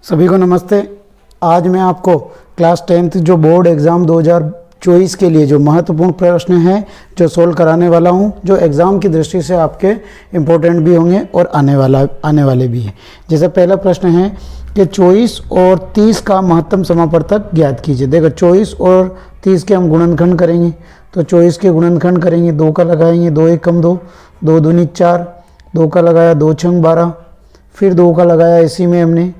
सभी को नमस्ते। आज मैं आपको क्लास 10th जो बोर्ड एग्ज़ाम 2024 के लिए जो महत्वपूर्ण प्रश्न हैं जो सोल्व कराने वाला हूं, जो एग्ज़ाम की दृष्टि से आपके इम्पोर्टेंट भी होंगे और आने वाले भी हैं। जैसे पहला प्रश्न है कि 24 और 30 का महत्तम समापवर्तक ज्ञात कीजिए। देखो 24 और 30 के हम गुणनखंड करेंगे, तो 24 के गुणनखंड करेंगे, 2 का लगाएंगे, 2 एकम 2, 2 दूनी 4, 2 का लगाया, 2 छंग 12, फिर 2 का लगाया, इसी में हमने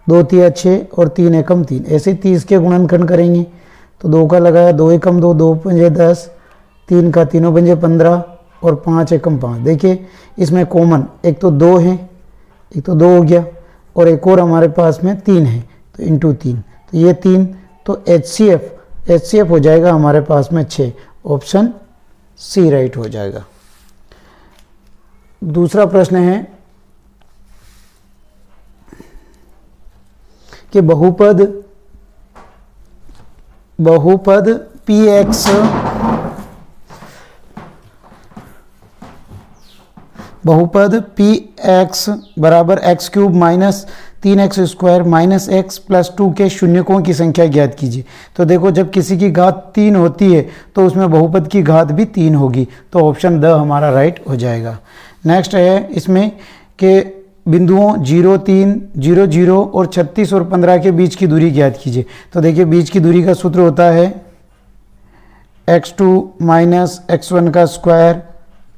2 तिया 6 और 3 एकम 3, ऐसे 30 के गुणनखंड करेंगे। तो 2 का लगाया, 2 एकम 2, 2 पंजे 10, 3 का तीनों पंजे 15 और 5 एकम 5। देखिए इसमें कॉमन एक तो 2 है, एक तो 2 हो गया और एक और हमारे पास में 3 है, तो इंटू 3, तो ये 3, तो HCF हो जाएगा हमारे पास में 6। ऑप्शन सी राइट हो जाएगा। दूसरा प्रश्न है कि बहुपद px बराबर x cube minus 3x square minus x plus 2 के शून्यकों की संख्या ज्ञात कीजिए। तो देखो जब किसी की घात 3 होती है तो उसमें बहुपद की घात भी 3 होगी, तो ऑप्शन द हमारा राइट हो जाएगा। नेक्स्ट है इसमें कि बिंदुओं 0, 3, 0, 0 और 36 और 15 के बीच की दूरी ज्ञात कीजिए। तो देखिए बीच की दूरी का सूत्र होता है x2 माइनस x1 का square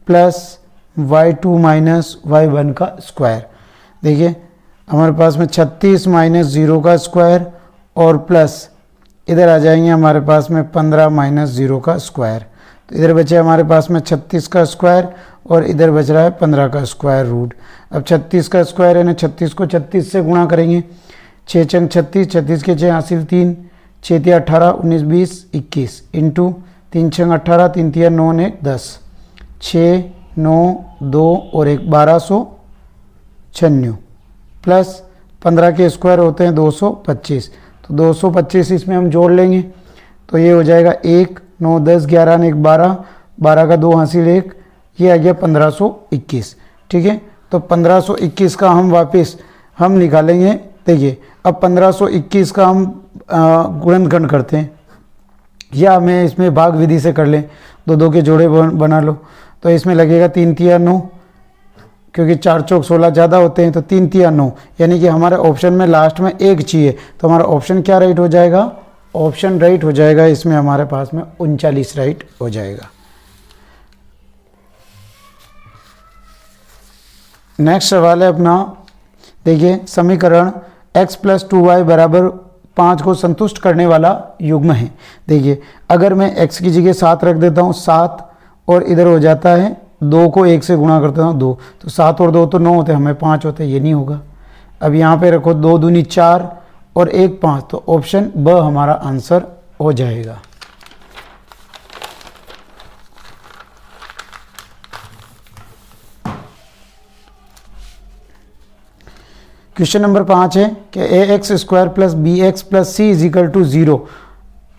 plus y2 minus y1 का स्क्वायर। देखिए हमारे पास में 36 माइनस 0 का स्क्वायर और प्लस इधर आ जाएंगे हमारे पास में 15 माइनस 0 का स्क्वायर। तो इधर बचे हमारे पास में 36 का स्क्वायर और इधर बच रहा है 15 का स्क्वायर रूट। अब 36 का स्क्वायर है ना, 36 को 36 से गुणा करेंगे, 6 चंग 36, 36 के 6 हासिल 3, 6 तिया 18, 19, 20, 21 इंटू 3 छंग 18, 3 तिया 9, 1, 10, 6, 9, 2 और 1, 1296 प्लस 15 के स्क्वायर होते हैं 225, तो 225 इसमें हम जोड़ लेंगे, तो ये हो जाएगा 1, 9, 10, 11, 1, 12, 12 का 2 हासिल 1, ये आ गया 1521। ठीक है, तो 1521 का हम वापस हम निकालेंगे। देखिए अब 1521 का हम गुणनखंड करते हैं, या मैं इसमें भाग विधि से कर लें, 2 के जोड़े बना लो। तो इसमें लगेगा 3 तिया 9, क्योंकि 4 चौक 16 ज़्यादा होते हैं, तो 3 तिया 9, यानी कि हमारे ऑप्शन में लास्ट में 1 चाहिए, तो हमारा ऑप्शन क्या राइट हो जाएगा? ऑप्शन राइट हो जाएगा इसमें हमारे पास में 39 राइट हो जाएगा। नेक्स्ट सवाल है अपना, देखिए समीकरण x प्लस 2y बराबर 5 को संतुष्ट करने वाला युग्म है। देखिए अगर मैं x की जगह 7 रख देता हूँ, 7 और इधर हो जाता है 2 को 1 से गुणा करता हूँ 2, तो 7 और 2 तो 9 होते हैं, हमें 5 होते हैं, ये नहीं होगा। अब यहाँ पे रखो 2 दूनी 4 और 1 5, तो ऑप्शन ब हमारा आंसर हो जाएगा। क्वेश्चन नंबर 5 है कि ax square plus bx plus C is equal to 0,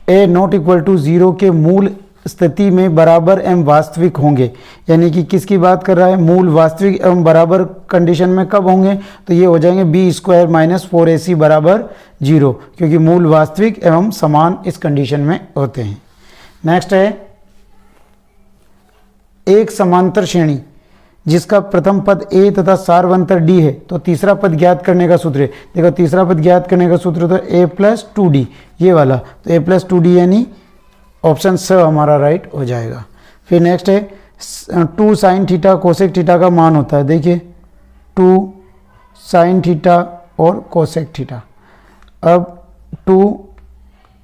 a not equal to 0 के मूल स्थिति में बराबर एवं वास्तविक होंगे। यानी कि किसकी बात कर रहा है? मूल, वास्तविक एवं बराबर कंडीशन में कब होंगे? तो ये हो जाएंगे बी स्क्वायर माइनस 4ac बराबर 0, क्योंकि मूल वास्तविक एवं समान इस कंडीशन में होते हैं। नेक्स्ट है एक समांतर श्रेणी जिसका प्रथम पद a तथा सारवंतर d है, तो तीसरा पद ज्ञात करने का सूत्र है। देखो तीसरा पद ज्ञात करने का सूत्र तो a प्लस 2d, ये वाला, तो a प्लस 2d यानी ऑप्शन स हमारा राइट हो जाएगा। फिर नेक्स्ट है 2 साइन थीटा कोसेक थीटा का मान होता है। देखिए 2 साइन थीटा और कोसेक थीटा। अब 2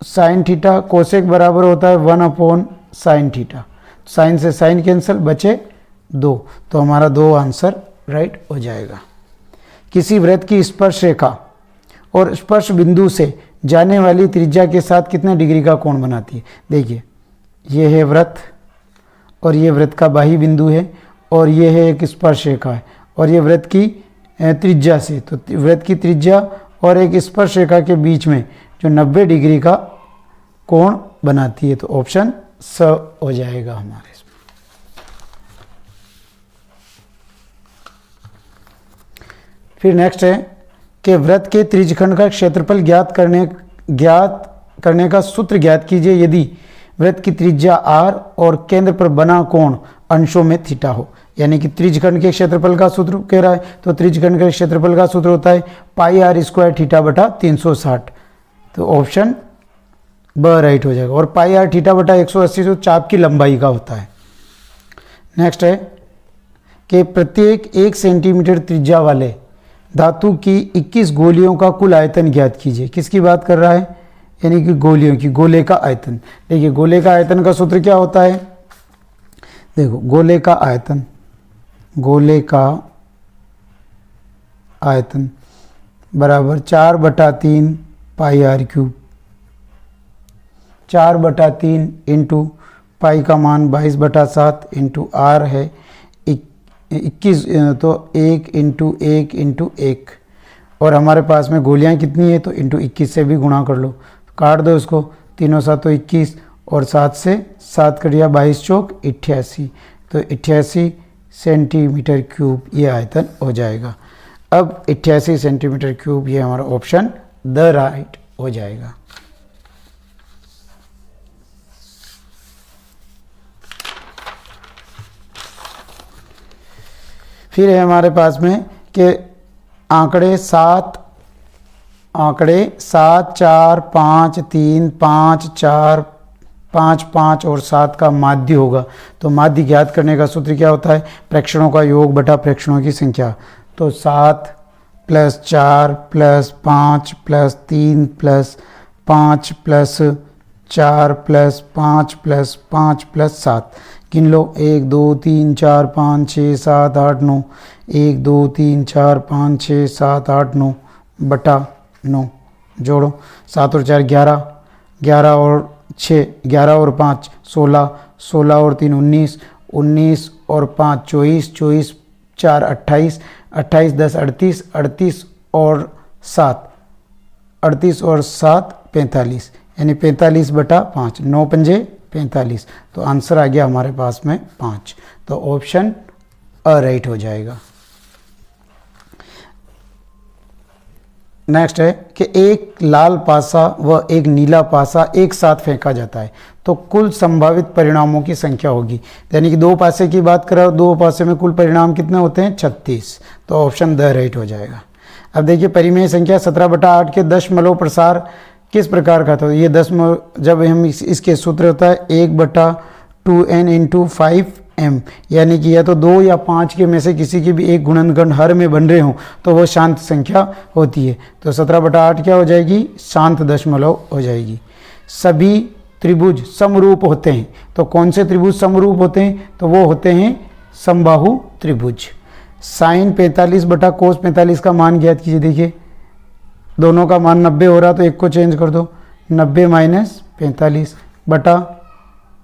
साइन थीटा कोसेक बराबर होता है 1 अपॉन साइन थीटा, साइन से साइन कैंसिल, बचे 2, तो हमारा 2 आंसर राइट हो जाएगा। किसी वृत्त की स्पर्श रेखा और स्पर्श बिंदु से जाने वाली त्रिज्या के साथ कितने डिग्री का कोण बनाती है? देखिए ये है वृत्त और ये वृत्त का बाही बिंदु है और ये है एक स्पर्श रेखा है और ये वृत्त की त्रिज्या से, तो वृत्त की त्रिज्या और एक स्पर्श रेखा के बीच में जो 90 डिग्री का कोण बनाती है, तो ऑप्शन स हो जाएगा हमारे। फिर नेक्स्ट है कि वृत्त के त्रिज्यखंड का क्षेत्रफल ज्ञात करने का सूत्र ज्ञात कीजिए यदि वृत्त की त्रिज्या r और केंद्र पर बना कोण अंशों में थीटा हो। यानी कि त्रिज्यखंड के क्षेत्रफल का सूत्र कह रहा है, तो त्रिज्यखंड के क्षेत्रफल का सूत्र होता है पाई r स्क्वायर थीटा बटा 360। तो ऑप्शन ब राइट हो जाएगा। और पाई r थीटा बटा 180 तो चाप की लंबाई का होता है। नेक्स्ट है कि प्रत्येक 1 सेंटीमीटर त्रिज्या वाले धातु की 21 गोलियों का कुल आयतन ज्ञात कीजिए। किसकी बात कर रहा है? यानी कि गोलियों की, गोले का आयतन। देखिए गोले का आयतन का सूत्र क्या होता है? देखो गोले का आयतन बराबर 4/3 पाई r क्यूब, 4/3 इंटू पाई का मान 22/7 इंटू r है 21, तो 1 इंटू 1 इंटू 1, और हमारे पास में गोलियां कितनी है तो इंटू 21 से भी गुणा कर लो, काट दो इसको, 3 7 21 और 7 से 7 कट गया 22 चौक 88, तो 88 सेंटीमीटर क्यूब ये आयतन हो जाएगा। अब 88 सेंटीमीटर क्यूब ये हमारा ऑप्शन द राइट हो जाएगा। फिर है हमारे पास में कि आंकड़े 7 4 5 3 5 4 5 5 और 7 का माध्य होगा। तो माध्य ज्ञात करने का सूत्र क्या होता है? प्रेक्षणों का योग बटा प्रेक्षणों की संख्या। तो 7 + 4 + 5 + 3 + 5 + 4 + 5 + 5 + 7 गिन लो, 1 2 3 4 5 6 7 8 9, 1 2 3 4 5 6 7 8 9 बटा 9 जोड़ो, 7 और 4 11, 11 और 6 11 और 5 16, 16 और 3 19, 19 और 5 24, 24 4 28, 28 10 38, 38 और 7 38 और 7 45, यानी 45/5, 9 पंजे 45। तो आंसर आ गया हमारे पास में 5। तो ऑप्शन अ राइट हो जाएगा। नेक्स्ट है कि एक लाल पासा व एक नीला पासा एक साथ फेंका जाता है तो कुल संभावित परिणामों की संख्या होगी। यानी कि 2 पासे की बात करें, 2 पासे में कुल परिणाम कितने होते हैं? 36। तो ऑप्शन द राइट हो जाएगा। अब देखिए परिमेय संख्या 17/8 के दशमलव प्रसार किस प्रकार का था? ये दशमलव जब हम इसके सूत्र होता है 1/2n × 5m, यानी कि या तो 2 या 5 के में से किसी की भी एक गुणनखंड हर में बन रहे हों तो वो शांत संख्या होती है। तो 17/8 क्या हो जाएगी? शांत दशमलव हो जाएगी। सभी त्रिभुज समरूप होते हैं, तो कौन से त्रिभुज समरूप होते हैं? तो वो होते हैं समबाहु त्रिभुज। साइन 45/cos 45 का मान ज्ञात कीजिए। देखिए दोनों का मान 90 हो रहा तो एक को चेंज कर दो, 90 - 45 बटा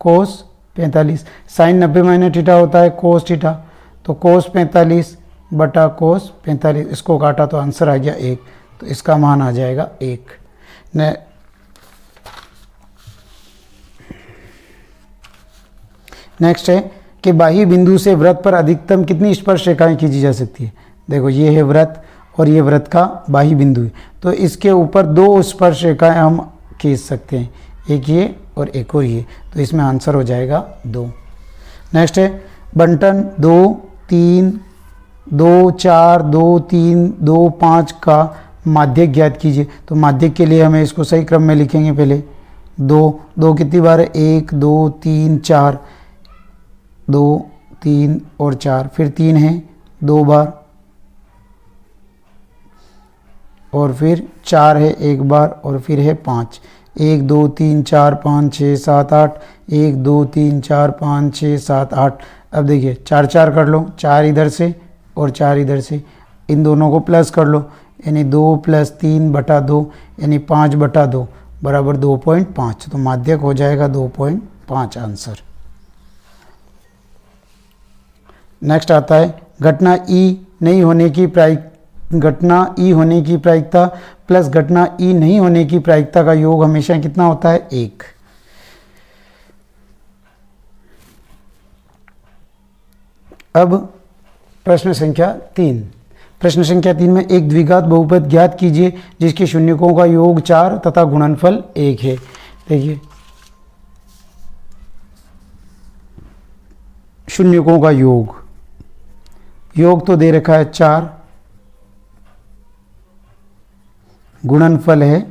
cos 45। साइन 90 - थीटा होता है cos थीटा, तो cos 45 बटा cos 45, इसको काटा तो आंसर आ गया 1, तो इसका मान आ जाएगा 1। नेक्स्ट है कि बाह्य बिंदु से वृत्त पर अधिकतम कितनी स्पर्श रेखाएं खींची जा सकती है? देखो ये है वृत्त और ये वृत्त का बाह्य बिंदु है, तो इसके ऊपर 2 स्पर्श रेखाएं हम खींच सकते हैं, एक ये और एक और ये, तो इसमें आंसर हो जाएगा 2। नेक्स्ट है बंटन 2 3 2 4 2 3 2 5 का माध्यक ज्ञात कीजिए। तो माध्यक के लिए हमें इसको सही क्रम में लिखेंगे। पहले 2 कितनी बार है? 1 2 3 4, 2 3 और 4, फिर 3 है 2 बार, और फिर 4 है 1 बार, और फिर है 5, 1 2 3 4 5 6 7 8, 1 2 3 4 5 6 7 8। अब देखिए 4 4 कर लो, 4 इधर से और 4 इधर से, इन दोनों को प्लस कर लो, यानी 2 + 3/2 यानी 5/2 बराबर 2.5। तो माध्यक हो जाएगा 2.5 आंसर। नेक्स्ट आता है घटना ई नहीं होने की प्रायिकता प्लस घटना ई नहीं होने की प्रायिकता का योग हमेशा कितना होता है? 1। अब प्रश्न संख्या 3, प्रश्न संख्या 3 में एक द्विघात बहुपद ज्ञात कीजिए जिसके शून्यकों का योग 4 तथा गुणनफल 1 है। देखिए शून्यकों का योग तो दे रखा है 4, गुणनफल है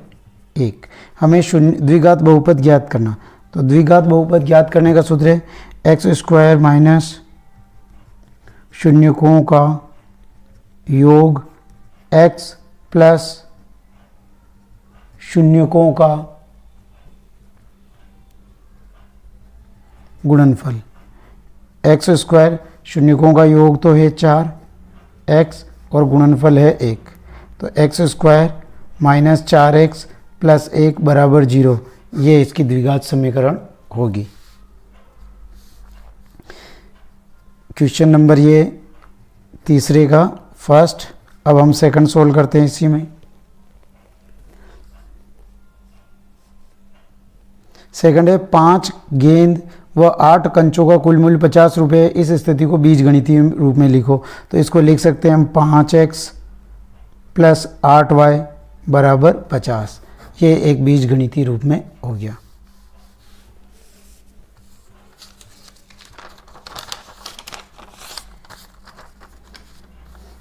1। हमें द्विघात बहुपद ज्ञात करना, तो द्विघात बहुपद ज्ञात करने का सूत्र है एक्स स्क्वायर माइनस शून्यकों का योग x प्लस शून्यकों का गुणनफल। एक्स स्क्वायर शून्यकों का योग तो है 4, x और गुणनफल है 1, तो x square minus 4x plus 1 बराबर 0, ये इसकी द्विघात समीकरण होगी। क्वेश्चन नंबर ये तीसरे का फर्स्ट। अब हम सेकंड सोल्व करते हैं इसी में। सेकंड है 5 गेंद व 8 कंचों का कुल मूल्य 50 रुपये। इस स्थिति को बीजगणितीय रूप में लिखो, तो इसको लिख सकते हैं हम 5x प्लस 8y बराबर 50। ये एक बीजगणितीय रूप में हो गया।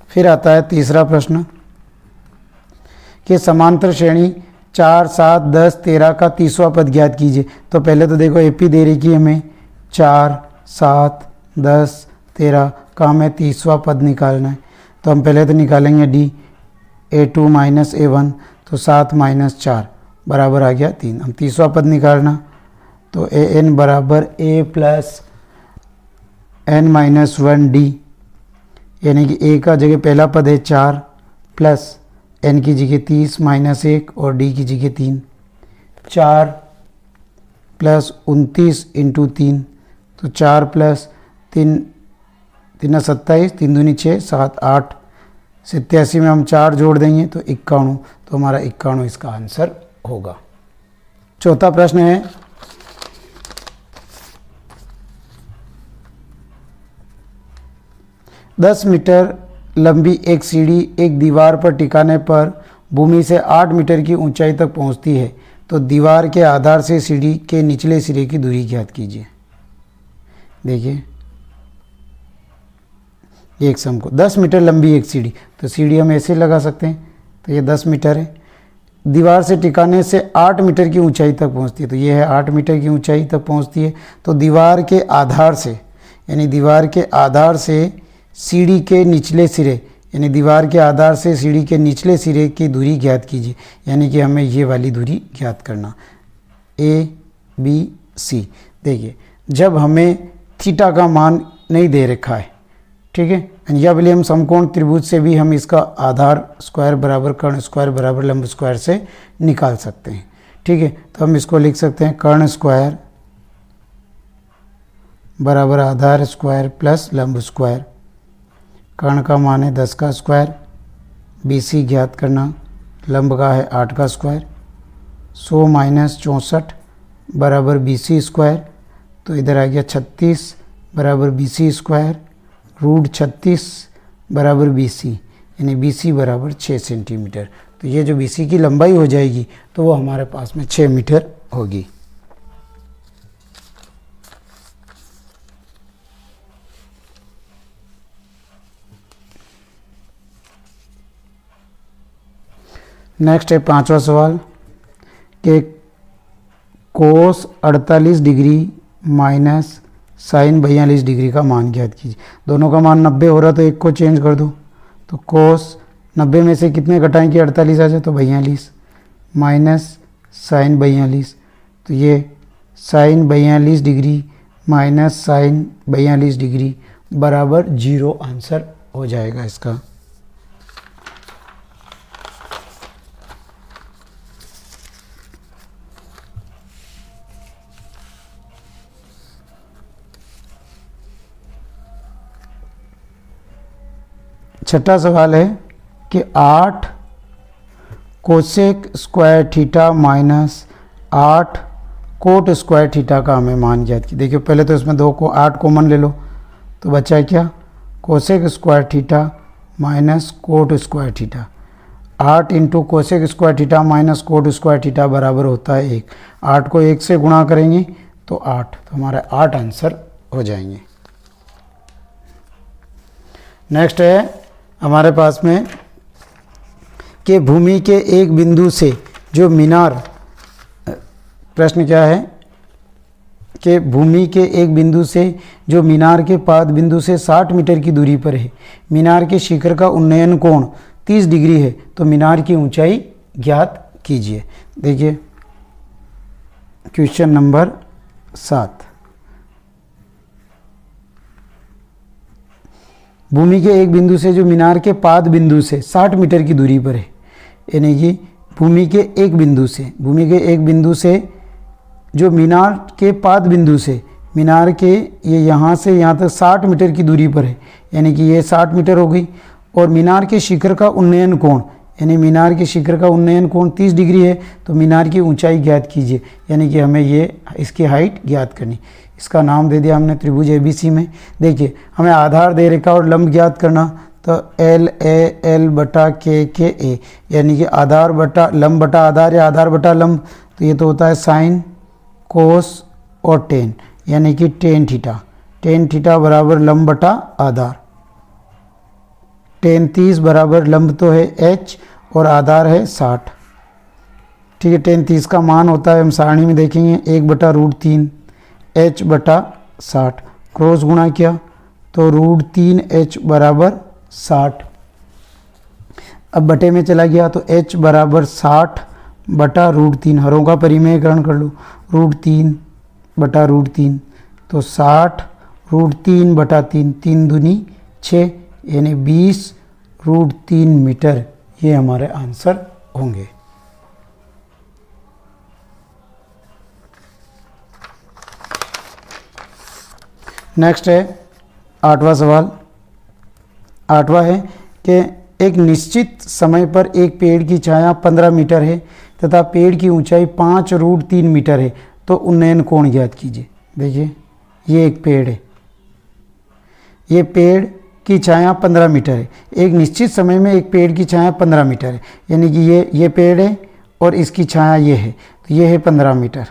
फिर आता है तीसरा प्रश्न कि समांतर श्रेणी 4, 7, 10, 13 का 30वां पद ज्ञात कीजिए। तो पहले तो देखो एपी दे रही कि हमें 4, 7, 10, 13 का हमें 30वां पद निकालना है। तो हम पहले तो निकालेंगे डी, A2 माइनस A1, तो 7 माइनस 4 बराबर आ गया 3। हम 30वां पद निकालना, तो AN बराबर A plus N minus 1 D, यानी कि A का जगह पहला पद है 4 प्लस N की जगह 30 माइनस 1 और D की जगह 3। 4 प्लस 29 इंटू 3, तो 4 प्लस 3 3 27, 3 दूनी 6, 7 8, 87 में हम 4 जोड़ देंगे तो 91, तो हमारा 91 इसका आंसर होगा। चौथा प्रश्न है दस मीटर लंबी एक सीढ़ी एक दीवार पर टिकाने पर भूमि से 8 मीटर की ऊंचाई तक पहुंचती है, तो दीवार के आधार से सीढ़ी के निचले सिरे की दूरी ज्ञात कीजिए। देखिए एक सम को 10 मीटर लंबी एक सीढ़ी, तो सीढ़ी हम ऐसे लगा सकते हैं, तो ये 10 मीटर है। दीवार से टिकाने से 8 मीटर की ऊंचाई तक पहुंचती है, तो ये है 8 मीटर की ऊंचाई तक पहुंचती है। तो दीवार के आधार से, यानी दीवार के आधार से सीढ़ी के निचले सिरे, यानी दीवार के आधार से सीढ़ी के निचले सिरे की दूरी ज्ञात कीजिए, यानी कि हमें ये वाली दूरी ज्ञात करना ABC। देखिए जब हमें थीटा का मान नहीं दे रखा है, ठीक है, या भले हम समकोण त्रिभुज से भी हम इसका आधार स्क्वायर बराबर कर्ण स्क्वायर बराबर लंब स्क्वायर से निकाल सकते हैं, ठीक है। तो हम इसको लिख सकते हैं कर्ण स्क्वायर बराबर आधार स्क्वायर प्लस लंब स्क्वायर। कर्ण का मान है 10 का स्क्वायर, BC ज्ञात करना, लंब का है 8 का स्क्वायर, 100 माइनस 64 बराबर BC स्क्वायर, तो इधर आ गया 36 बराबर BC स्क्वायर, रूट 36 बराबर BC, यानी BC बराबर 6 सेंटीमीटर। तो ये जो BC की लंबाई हो जाएगी तो वो हमारे पास में 6 मीटर होगी। नेक्स्ट है 5वां सवाल कि कोस 48 डिग्री माइनस साइन 42 डिग्री का मान ज्ञात कीजिए। दोनों का मान 90 हो रहा तो एक को चेंज कर दो, तो कोस 90 में से कितने घटाएं कि 48 आ जाए, तो 42 माइनस साइन 42, तो ये sine 42 degree minus sine 42 degree बराबर 0 आंसर हो जाएगा इसका। छठा सवाल है कि 8 cosec square theta minus 8 coat square theta का हमें मान ज्ञात की। देखिए पहले तो इसमें 8 कॉमन ले लो, तो बचा क्या, cosec square theta minus cot square theta. 8 into cosec square theta minus cot square theta बराबर होता है 1। 8 को 1 से गुणा करेंगे तो 8, तो हमारे 8 आंसर हो जाएंगे। नेक्स्ट है हमारे पास में कि भूमि के एक बिंदु से जो मीनार, प्रश्न क्या है कि भूमि के एक बिंदु से जो मीनार के पाद बिंदु से 60 मीटर की दूरी पर है, मीनार के शिखर का उन्नयन कोण 30 डिग्री है, तो मीनार की ऊंचाई ज्ञात कीजिए। देखिए क्वेश्चन नंबर 7, भूमि के एक बिंदु से जो मीनार के पाद बिंदु से 60 मीटर की दूरी पर है, यानी कि भूमि के एक बिंदु से जो मीनार के पाद बिंदु से मीनार के ये यहाँ से यहाँ तक 60 मीटर की दूरी पर है, यानी कि ये 60 मीटर हो गई। और मीनार के शिखर का उन्नयन कोण, यानी मीनार के शिखर का उन्नयन कोण 30 डिग्री है, तो मीनार की ऊंचाई ज्ञात कीजिए, यानी कि हमें ये इसकी हाइट ज्ञात करनी। इसका नाम दे दिया हमने त्रिभुज ABC में। देखिए हमें आधार दे रखा और लंब ज्ञात करना, तो LA बटा KA, यानी कि आधार बटा लंब बटा आधार या आधार बटा लंब, तो ये तो होता है साइन कोस और टेन, यानी कि टेन थीटा बराबर लंब बटा आधार। टेन 30 बराबर लंब तो है H और आधार है 60। ठीक है, टेन 30 का मान होता है, हम सारणी में देखेंगे 1/√3 H बटा 60, क्रॉस गुणा किया तो √3 H बराबर 60। अब बटे में चला गया तो H बराबर 60 बटा √3, हरों का परिमेयकरण कर लो, √3 बटा √3, तो 60 √3 बटा 3, 3 दूनी 6, यानी 20 √3 मीटर, ये हमारे आंसर होंगे। नेक्स्ट है 8वां सवाल। 8वां है कि एक निश्चित समय पर एक पेड़ की छाया 15 मीटर है तथा पेड़ की ऊंचाई 5√3 मीटर है, तो उन्नयन कोण ज्ञात कीजिए। देखिए ये एक पेड़ है, ये पेड़ की छाया 15 मीटर है। एक निश्चित समय में एक पेड़ की छाया 15 मीटर है, यानी कि ये पेड़ है और इसकी छाया ये है, तो ये है 15 मीटर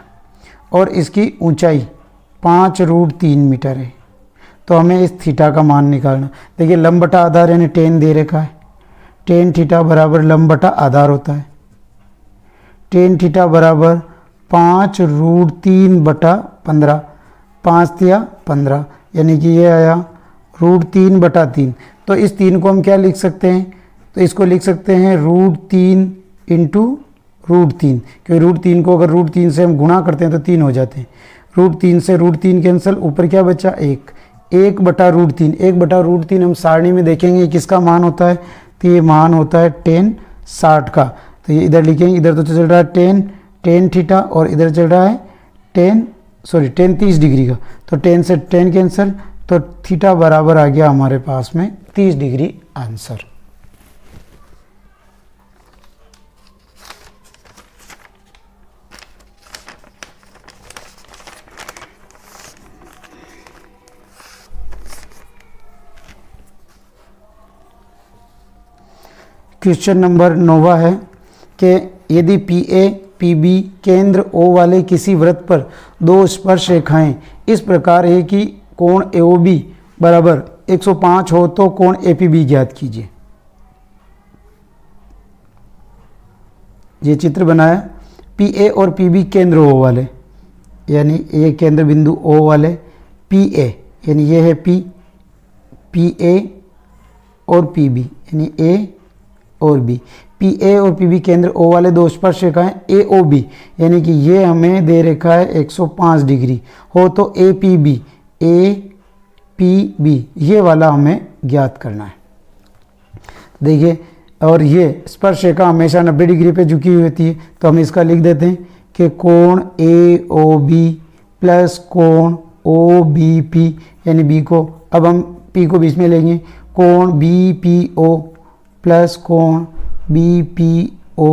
और इसकी ऊंचाई 5√3 मीटर है। तो हमें इस थीटा का मान निकालना। देखिए लंब बटा आधार यानी टेन दे रखा है, टेन थीटा बराबर लंब बटा आधार होता है। टेन थीटा बराबर 5√3 बटा 15, 5 तिया 15, यानी कि ये आया √3 बटा 3। तो इस 3 को हम क्या लिख सकते हैं, तो इसको लिख सकते हैं √3 इंटू √3, क्योंकि √3 को अगर √3 से हम गुणा करते हैं तो 3 हो जाते हैं। √3 से √3 कैंसिल, ऊपर क्या बचा 1 बटा √3। 1/√3 हम सारणी में देखेंगे किसका मान होता है, तो ये मान होता है टेन 60 का। तो ये इधर लिखेंगे, इधर तो चल रहा है टेन थीटा और इधर चल रहा है टेन 30 डिग्री का, तो 10 से 10 कैंसिल, तो थीटा बराबर आ गया हमारे पास में 30 डिग्री आंसर। क्वेश्चन नंबर 9 है कि यदि PA PB केंद्र O वाले किसी वृत्त पर दो स्पर्श रेखाएं इस प्रकार है कि कोण AOB बराबर 105 हो तो कोण APB ज्ञात कीजिए। ये चित्र बनाया, PA और PB केंद्र O वाले, यानी ये केंद्र बिंदु O वाले, PA यानी ये है PA और PB यानी A और B, PA और PB केंद्र O वाले दो स्पर्श रेखाएं AOB, यानी कि ये हमें दे रखा है 105 डिग्री हो तो APB ये वाला हमें ज्ञात करना है। देखिए, और ये स्पर्श रेखा हमेशा 90 डिग्री पे झुकी हुई होती है, तो हम इसका लिख देते हैं कि कोण AOB प्लस कोण OBP, यानी B को, अब हम P को बीच में लेंगे, कोण BPO प्लस कोण BPO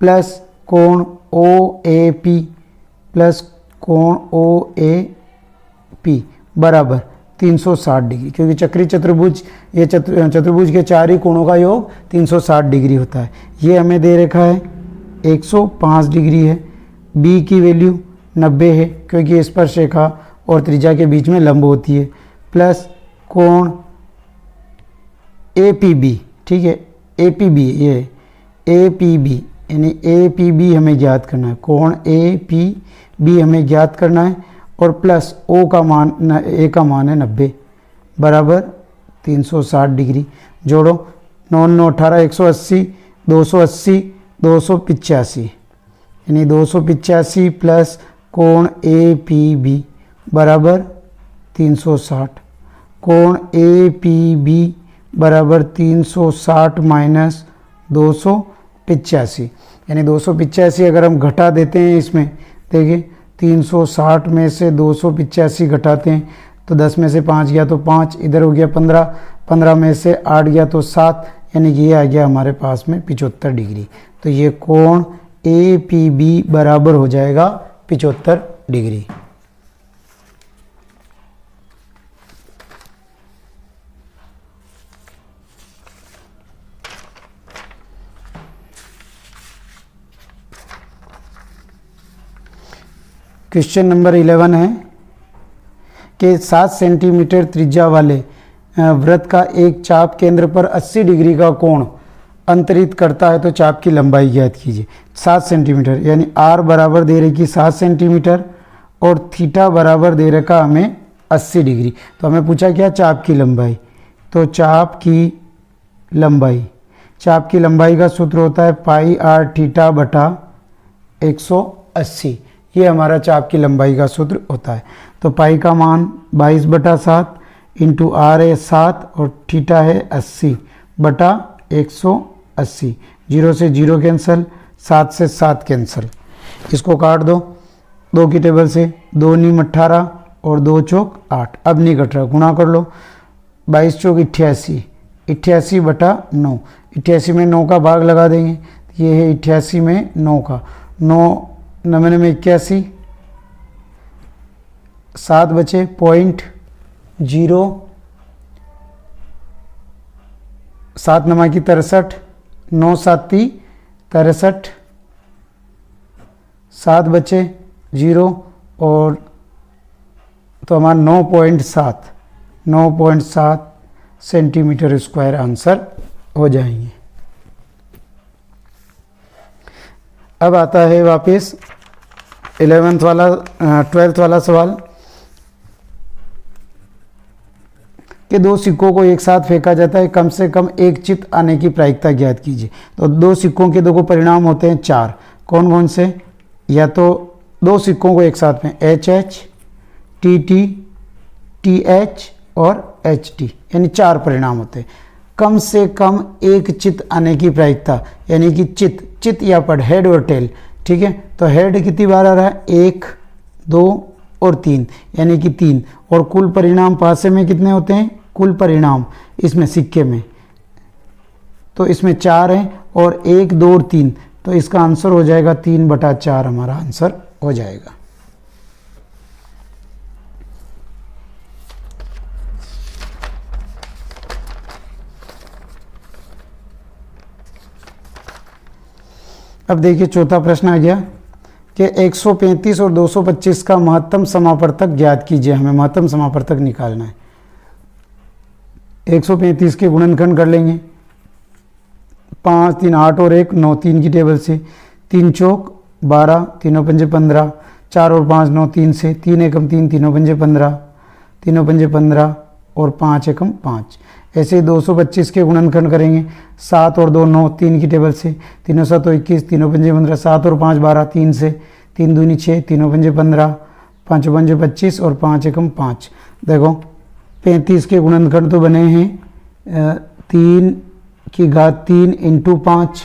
प्लस कोण OAP प्लस कोण OAP बराबर 360 डिग्री, क्योंकि चक्री चतुर्भुज ये चतुर्भुज के चार ही कोणों का योग 360 डिग्री होता है। ये हमें दे रखा है 105 डिग्री है। बी की वैल्यू 90 है, क्योंकि स्पर्श रेखा और त्रिज्या के बीच में लंब होती है, प्लस कोण APB, ठीक है, APB ये APB यानी APB हमें ज्ञात करना है, कोण APB हमें ज्ञात करना है, और प्लस O का मान A का मान है 90 बराबर 360 डिग्री। जोड़ो 9 9 18 180 280 285 यानी 285 प्लस कोण APB बराबर 360, कोण APB बराबर 360 माइनस 285 यानी 285 अगर हम घटा देते हैं इसमें, देखिए 360 में से 285 घटाते हैं तो 10 में से 5 गया तो 5, इधर हो गया 15, 15 में से 8 गया तो 7, यानी कि ये आ गया हमारे पास में 75 डिग्री। तो ये कोण APB बराबर हो जाएगा 75 डिग्री। क्वेश्चन नंबर 11 है कि 7 सेंटीमीटर त्रिज्या वाले वृत्त का एक चाप केंद्र पर 80 डिग्री का कोण अंतरित करता है, तो चाप की लंबाई ज्ञात कीजिए। 7 सेंटीमीटर यानी R बराबर दे रखी 7 सेंटीमीटर और थीटा बराबर दे रखा हमें 80 डिग्री। तो हमें पूछा क्या, चाप की लंबाई। तो चाप की लंबाई का सूत्र होता है पाई R थीटा बटा 180। ये हमारा चाप की लंबाई का सूत्र होता है। तो पाई का मान 22 बटा 7 इंटू R है 7 और थीटा है 80 बटा 180। 0 से 0 कैंसिल, 7 से 7 कैंसिल, इसको काट दो 2 की टेबल से, 2 नीम 18 और 2 चौक 8। अब नहीं कट रहा, गुणा कर लो, 22 चौक 88, 88 बटा 9, 88 में 9 का भाग लगा देंगे, ये है 88 में 9 का, 9 9 में 81, 7 बचे 0.0, 7 नमा की 63, 9 7 63, 7 बचे 0 और तो हमारा 9.7 सेंटीमीटर स्क्वायर आंसर हो जाएंगे। अब आता है वापस 12th वाला सवाल कि 2 सिक्कों को एक साथ फेंका जाता है, कम से कम एक चित्त आने की प्रायिकता ज्ञात कीजिए। तो 2 सिक्कों के 2 परिणाम होते हैं 4, कौन कौन से, या तो 2 सिक्कों को एक साथ में HH TT TH और HT यानी 4 परिणाम होते हैं। कम से कम एक चित्त आने की प्रायिकता यानी कि चित्त या पढ़ हेड और टेल, ठीक है। तो हेड कितनी बार आ रहा है, 1 2 और 3 यानी कि 3, और कुल परिणाम पासे में कितने होते हैं, कुल परिणाम इसमें सिक्के में तो इसमें 4 हैं और 1 2 और 3, तो इसका आंसर हो जाएगा 3 बटा 4 हमारा आंसर हो जाएगा। अब देखिए चौथा प्रश्न आ गया कि 135 और 225 का महत्तम समापवर्तक ज्ञात कीजिए। हमें महत्तम समापवर्तक निकालना है। 135 के गुणनखंड कर लेंगे, 5 3 8 और 1 9, 3 की टेबल से, 3 चौक 12, 3 पंजे 15, 4 और 5 9, 3 से, 3 एकम 3, 3 पंजे 15, 3 पंजे 15 और 5 एकम 5। ऐसे 225 के गुणनखंड करेंगे, 7 और 2 9, 3 की टेबल से, 3 7 21, 3 पंजे 15, 7 और 5 12, 3 से, 3 दूनी 6, 3 पंजे 15, 5 पंजे 25 और 5 एकम 5। देखो 35 के गुणनखंड तो बने हैं 3 की घात 3 इंटू 5,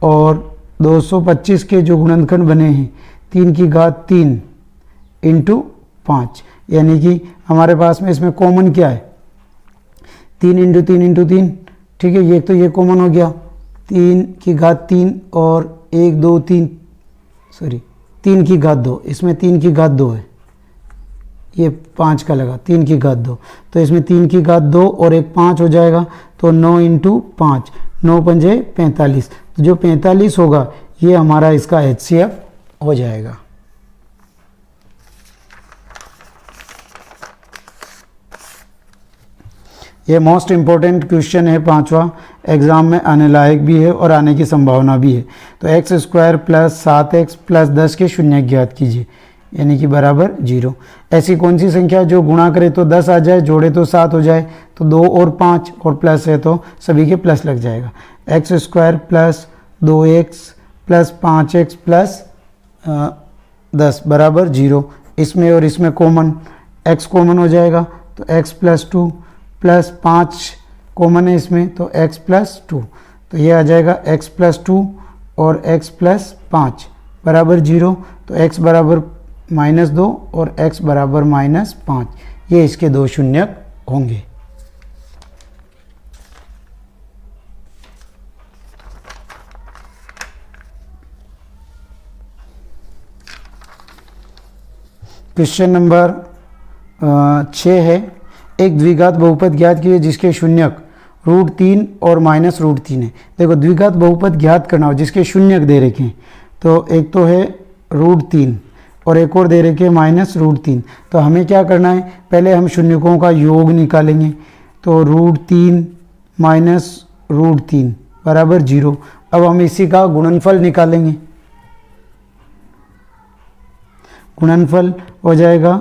और 225 के जो गुणनखंड बने हैं 3 की घात 3 इंटू 5, यानी कि हमारे पास में इसमें कॉमन क्या है, 3 इंटू 3 इंटू 3, ठीक है। ये तो ये कॉमन हो गया, 3 की घात 3 और 1 2 3 की घात 2, इसमें 3 की घात 2 है, ये 5 का लगा, 3 की घात 2, तो इसमें 3 की घात 2 और एक 5 हो जाएगा, तो 9 इंटू 5, 9 पंजे 45, तो जो 45 होगा ये हमारा इसका HCF हो जाएगा। ये मोस्ट इम्पोर्टेंट क्वेश्चन है, 5वां, एग्ज़ाम में आने लायक भी है और आने की संभावना भी है। तो x square plus 7x plus 10 के शून्य ज्ञात कीजिए, यानी कि बराबर 0। ऐसी कौन सी संख्या जो गुणा करे तो 10 आ जाए, जोड़े तो 7 हो जाए, तो 2 और 5 और प्लस है तो सभी के प्लस लग जाएगा। X square plus 2x plus 5x plus 10 बराबर 0। इसमें और इसमें कॉमन, x कॉमन हो जाएगा तो x प्लस 2 प्लस 5 कॉमन है इसमें तो x प्लस 2, तो ये आ जाएगा x प्लस 2 और x प्लस 5 बराबर 0। तो x बराबर -2 और x बराबर -5, ये इसके दो शून्यक होंगे। क्वेश्चन नंबर 6 है, एक द्विघात बहुपद ज्ञात कीजिए जिसके शून्यक √3 और -√3 है। देखो द्विघात बहुपद ज्ञात करना हो जिसके शून्यक दे रखे हैं, तो एक तो है √3 और एक और दे रखे -√3। तो हमें क्या करना है, पहले हम शून्यकों का योग निकालेंगे, तो √3 -√3 बराबर 0। अब हम इसी का गुणनफल निकालेंगे, गुणनफल हो जाएगा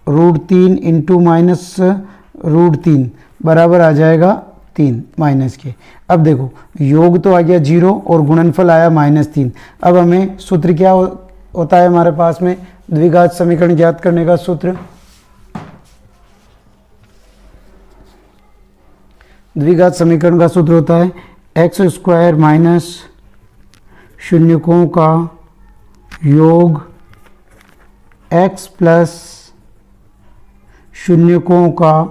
√3 इंटू -√3 बराबर आ जाएगा 3 माइनस के। अब देखो योग तो आ गया 0 और गुणनफल आया -3। अब हमें सूत्र क्या होता है हमारे पास में, द्विघात समीकरण ज्ञात करने का सूत्र, द्विघात समीकरण का सूत्र होता है एक्स स्क्वायर माइनस शून्यकों का योग x प्लस शून्यकों का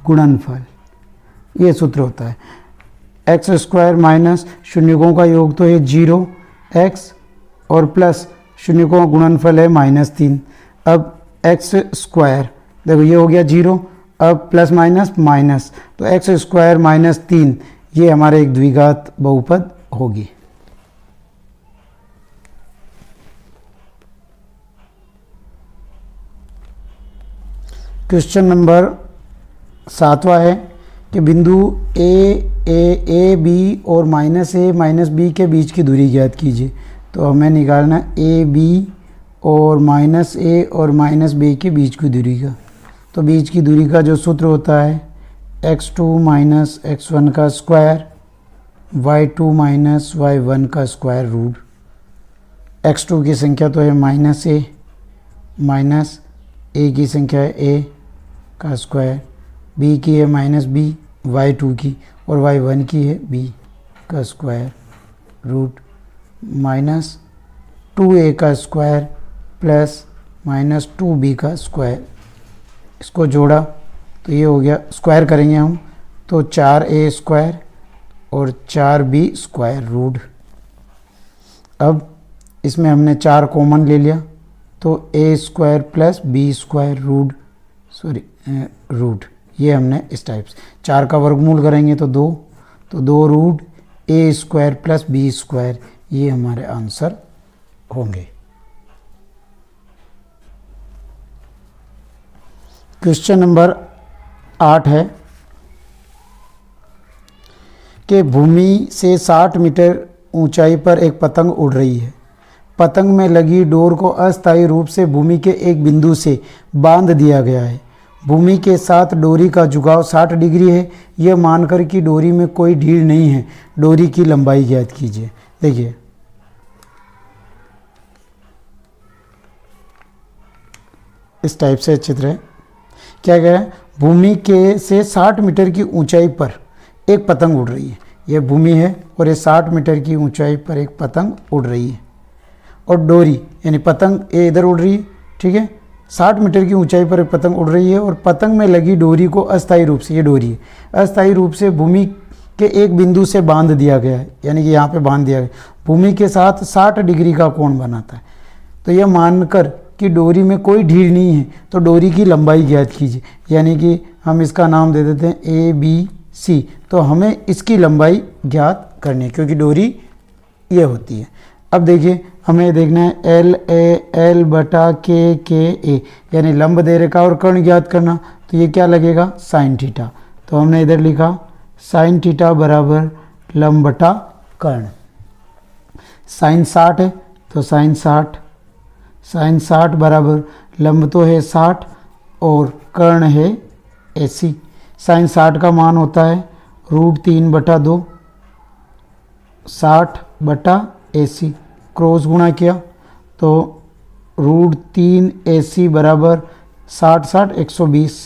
गुणनफल, ये सूत्र होता है। एक्स स्क्वायर माइनस शून्यकों का योग तो ये 0x और प्लस शून्यकों का गुणनफल है -3। अब एक्स स्क्वायर देखो ये हो गया 0, अब प्लस माइनस माइनस, तो एक्स स्क्वायर -3 ये हमारे एक द्विघात बहुपद होगी। क्वेश्चन नंबर 7वां है कि बिंदु ए बी और -a -b के बीच की दूरी ज्ञात कीजिए। तो हमें निकालना ए बी और -a और -b के बीच की दूरी का, तो बीच की दूरी का जो सूत्र होता है x2 - x1 का स्क्वायर y2 - y1 का स्क्वायर रूट। x2 की संख्या तो है -a, माइनस a की संख्या है a का स्क्वायर, b की है -b, y2 की और y1 की है b का स्क्वायर रूट -2a का स्क्वायर प्लस -2b का स्क्वायर। इसको जोड़ा तो ये हो गया, स्क्वायर करेंगे हम तो 4a स्क्वायर और 4b स्क्वायर रूट। अब इसमें हमने 4 कॉमन ले लिया तो a square plus b square root, ये हमने इस टाइप से 4 का वर्गमूल करेंगे तो 2, तो 2 root a square plus b square, ये हमारे आंसर होंगे। क्वेश्चन नंबर 8 है कि भूमि से 60 मीटर ऊंचाई पर एक पतंग उड़ रही है। पतंग में लगी डोर को अस्थायी रूप से भूमि के एक बिंदु से बांध दिया गया है। भूमि के साथ डोरी का झुकाव 60 डिग्री है। यह मानकर कि डोरी में कोई ढील नहीं है, डोरी की लंबाई ज्ञात कीजिए। देखिए इस टाइप से चित्र है, क्या कह रहा है, भूमि के से 60 मीटर की ऊंचाई पर एक पतंग उड़ रही है। यह भूमि है और ये 60 मीटर की ऊंचाई पर एक पतंग उड़ रही है और डोरी यानी पतंग ये इधर उड़ रही है, ठीक है। 60 मीटर की ऊंचाई पर एक पतंग उड़ रही है और पतंग में लगी डोरी को अस्थायी रूप से, ये डोरी है, अस्थायी रूप से भूमि के एक बिंदु से बांध दिया गया है, यानी कि यहाँ पे बांध दिया गया। भूमि के साथ 60 डिग्री का कोण बनाता है। तो यह मानकर कि डोरी में कोई ढील नहीं है तो डोरी की लंबाई ज्ञात कीजिए, यानी कि हम इसका नाम दे देते हैं ABC। तो हमें इसकी लंबाई ज्ञात करनी है क्योंकि डोरी ये होती है। अब देखिए हमें देखना है LA बटा KA, यानी लंब दे रेखा और कर्ण ज्ञात करना। तो ये क्या लगेगा, साइन थीटा। तो हमने इधर लिखा साइन थीटा बराबर लंब बटा कर्ण। साइन 60 है तो साइन 60 बराबर लंब तो है 60 और कर्ण है AC। साइन 60 का मान होता है √3/2, 60 बटा AC, क्रॉस गुणा किया तो √3AC बराबर 60 120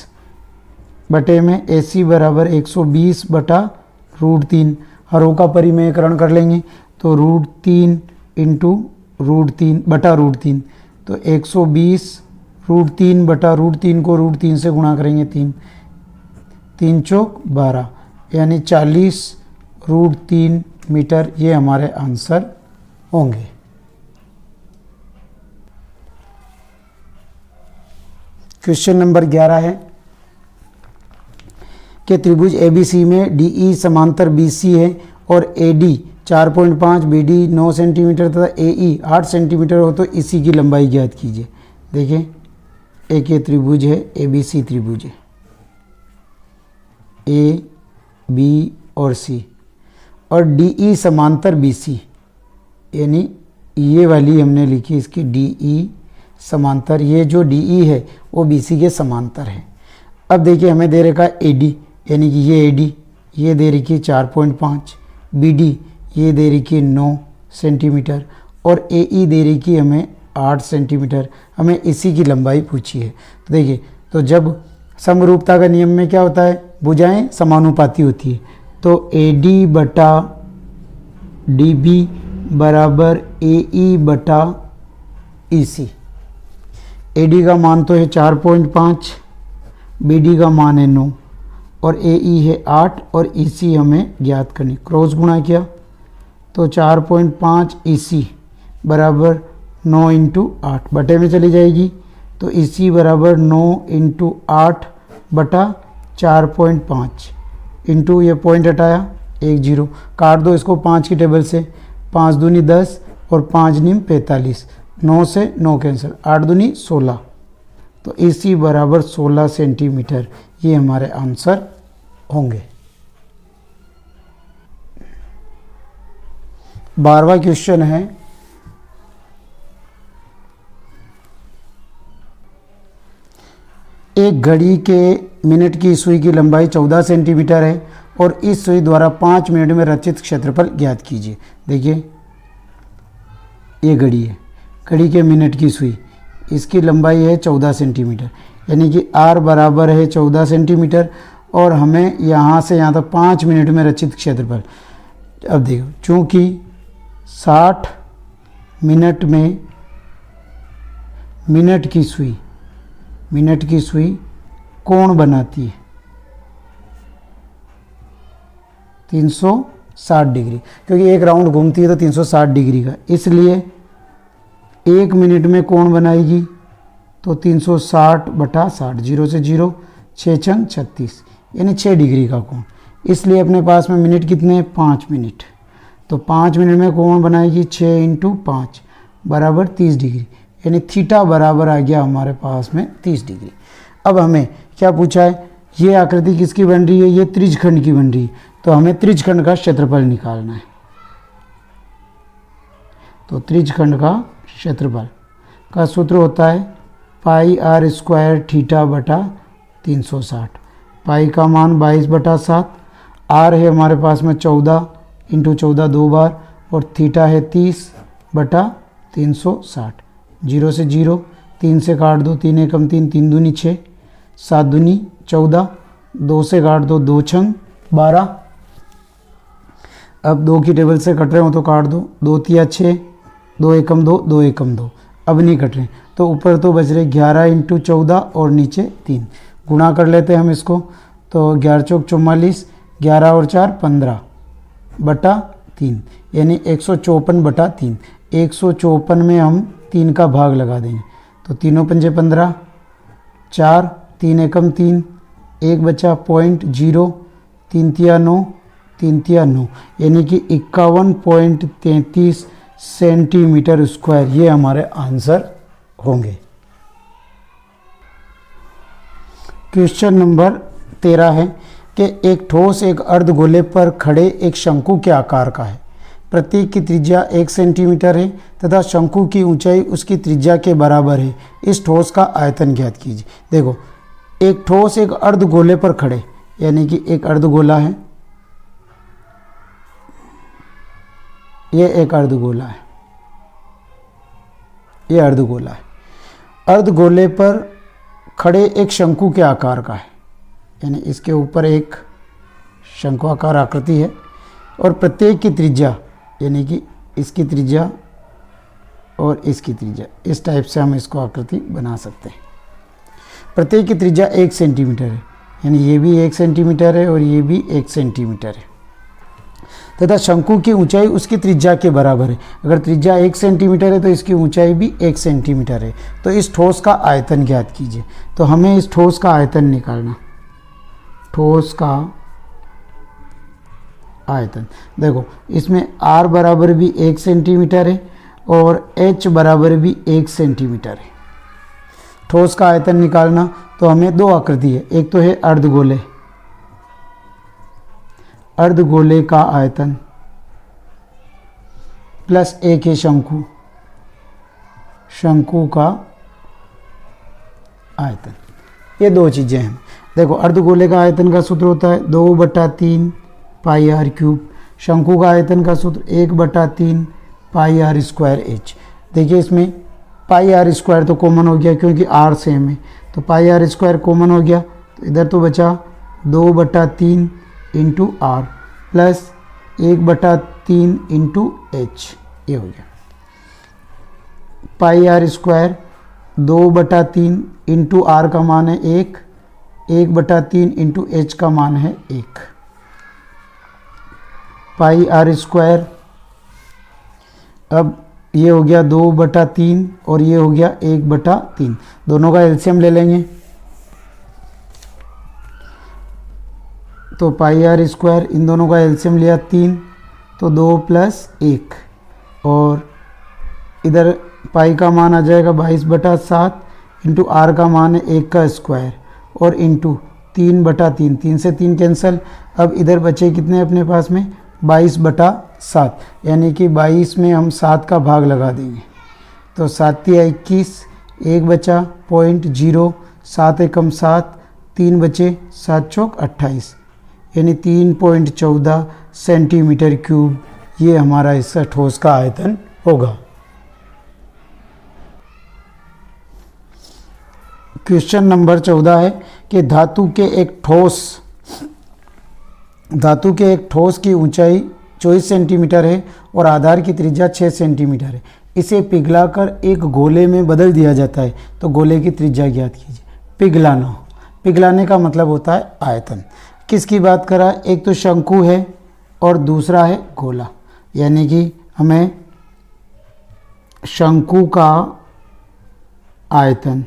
बटे में AC बराबर 120 बटा √3। हरों का परिमेयकरण कर लेंगे तो √3 इंटू √3 बटा √3, तो 120 √3 बटा √3 को √3 से गुणा करेंगे 3 चौक 12, यानी 40 √3 मीटर। ये हमारे आंसर होंगे। क्वेश्चन नंबर 11 है कि त्रिभुज ABC में DE समांतर BC है और AD 4.5, BD 9 सेंटीमीटर तथा AE 8 सेंटीमीटर हो तो इसी की लंबाई ज्ञात कीजिए। देखिए एक ये त्रिभुज है, ABC त्रिभुज है, A, B और C, और DE समांतर BC, यानी ये वाली हमने लिखी इसकी DE समांतर, ये जो DE है वो BC के समांतर है। अब देखिए हमें दे रखा है AD, यानी कि ये AD ये दे रखी है 4.5, BD ये दे रखी है 9 सेंटीमीटर और AE दे रखी है हमें 8 सेंटीमीटर। हमें इसी की लंबाई पूछी है। तो देखिए, तो जब समरूपता का नियम में क्या होता है, भुजाएं समानुपाती होती है, तो AD बटा DB बराबर AE बटा EC। AD का मान तो है 4.5, BD का मान है 9 और AE है 8 और EC हमें ज्ञात करनी। क्रॉस गुणा किया तो 4.5 EC बराबर 9 इंटू 8 बटे में चली जाएगी, तो EC बराबर 9 इंटू 8 बटा 4.5 इंटू ये पॉइंट हटाया 1 0, काट दो इसको 5 की टेबल से, 5 दूनी 10 और 5 नीम 45, 9 से 9 कैंसिल, 8 दूनी 16, तो EC बराबर 16 सेंटीमीटर। ये हमारे आंसर होंगे। 12वां क्वेश्चन है एक घड़ी के मिनट की सुई की लंबाई 14 सेंटीमीटर है और इस सुई द्वारा 5 मिनट में रचित क्षेत्रफल ज्ञात कीजिए। देखिए ये घड़ी है, घड़ी के मिनट की सुई, इसकी लंबाई है 14 सेंटीमीटर, यानी कि R बराबर है 14 सेंटीमीटर और हमें यहाँ से यहाँ तक 5 मिनट में रचित क्षेत्रफल। अब देखो, चूँकि 60 मिनट में मिनट की सुई कोण बनाती है 360 डिग्री, क्योंकि एक राउंड घूमती है तो 360 डिग्री का, इसलिए 1 मिनट में कोण बनाएगी तो 360 बटा 60, 0 से 0, 6 छंग 36, यानी 6 डिग्री का कोण। इसलिए अपने पास में मिनट कितने हैं, 5 मिनट, तो 5 मिनट में कोण बनाएगी 6 इंटू 5 बराबर 30 डिग्री, यानी थीटा बराबर आ गया हमारे पास में 30 डिग्री। अब हमें क्या पूछा है, ये आकृति किसकी बन रही है, ये त्रिज्यखंड की बन रही है, तो हमें त्रिज्यखंड का क्षेत्रफल निकालना है। तो त्रिज्यखंड का क्षेत्रफल का सूत्र होता है पाई R स्क्वायर थीटा बटा 360। पाई का मान 22 बटा 7, R है हमारे पास में 14 इंटू 14 2 बार और थीटा है 30 बटा 360, 0 से 0, 3 से काट दो, 3 एकम 3, 3 दूनी 6, 7 दूनी 14, 2 से काट दो, 2 छंग 12। अब 2 की टेबल से कट रहे हो तो काट दो, 2 तिया 6, 2 एकम 2, 2 एकम 2, अब नहीं कट रहे, तो ऊपर तो बच रहे 11 इंटू 14 और नीचे 3। गुणा कर लेते हैं हम इसको, तो 11 चौक 44, 11 और 4 15 बटा 3, यानी 154 बटा 3। 154 में हम 3 का भाग लगा देंगे तो तीनों पंजे 15, 4, 3 एकम 3, 1 बचा 0.0, 3 तिया 9, 3 तिया 9, यानी कि 51.33 सेंटीमीटर स्क्वायर ये हमारे आंसर होंगे। क्वेश्चन नंबर 13 है कि एक ठोस एक अर्धगोले पर खड़े एक शंकु के आकार का है। प्रतीक की त्रिज्या 1 सेंटीमीटर है तथा शंकु की ऊंचाई उसकी त्रिज्या के बराबर है। इस ठोस का आयतन ज्ञात कीजिए। देखो, एक ठोस एक अर्धगोले पर खड़े, यानी कि एक अर्धगोला है, ये एक अर्धगोला है, ये अर्धगोला है। अर्धगोले पर खड़े एक शंकु के आकार का है, यानी इसके ऊपर एक शंकुआकार आकृति है और प्रत्येक की त्रिज्या, यानी कि इसकी त्रिज्या और इसकी त्रिज्या, इस टाइप से हम इसको आकृति बना सकते हैं। प्रत्येक की त्रिज्या 1 सेंटीमीटर है, यानी ये भी 1 सेंटीमीटर है और ये भी 1 सेंटीमीटर है तथा शंकु की ऊंचाई उसकी त्रिज्या के बराबर है। अगर त्रिज्या 1 सेंटीमीटर है तो इसकी ऊंचाई भी 1 सेंटीमीटर है। तो इस ठोस का आयतन ज्ञात कीजिए। तो हमें इस ठोस का आयतन निकालना, ठोस का आयतन। देखो, इसमें r बराबर भी 1 सेंटीमीटर है और h बराबर भी 1 सेंटीमीटर है। ठोस का आयतन निकालना तो हमें दो आकृति है, एक तो है अर्धगोले, अर्धगोले का आयतन प्लस एक है शंकु, शंकु का आयतन। ये दो चीज़ें हैं। देखो, अर्धगोले का आयतन का सूत्र होता है 2/3 पाई आर क्यूब। शंकु का आयतन का सूत्र 1/3 पाई आर स्क्वायर एच। देखिए, इसमें पाई आर स्क्वायर तो कॉमन हो गया क्योंकि आर सेम है, तो पाई आर स्क्वायर कॉमन हो गया, तो इधर तो बचा 2/3 into R plus 1/3 into H, ये हो गया। Pi R square 2/3 into R का मान है 1, 1/3 इंटू एच का मान है 1। पाई आर स्क्वायर, अब ये हो गया 2/3 और ये हो गया 1/3, दोनों का एलसीएम ले लेंगे तो पाई आर स्क्वायर, इन दोनों का एलसीएम लिया 3, तो 2 + 1 और इधर पाई का मान आ जाएगा 22/7 इंटू आर का मान है 1 का स्क्वायर और इंटू 3/3, 3 से 3 कैंसिल। अब इधर बचे कितने अपने पास में 22/7, यानी कि 22 में हम 7 का भाग लगा देंगे तो 7 × 21, 1 बचा 0.0, 7 एकम 7, 3 बचे 7 चौक 28, यानी 3.14 सेंटीमीटर क्यूब ये हमारा इसका ठोस का आयतन होगा। क्वेश्चन नंबर 14 है कि धातु के एक ठोस की ऊंचाई 24 सेंटीमीटर है और आधार की त्रिज्या 6 सेंटीमीटर है। इसे पिघलाकर एक गोले में बदल दिया जाता है, तो गोले की त्रिज्या ज्ञात कीजिए। पिघलाना, पिघलाने का मतलब होता है आयतन। किसकी बात करा, एक तो शंकु है और दूसरा है गोला, यानी कि हमें शंकु का आयतन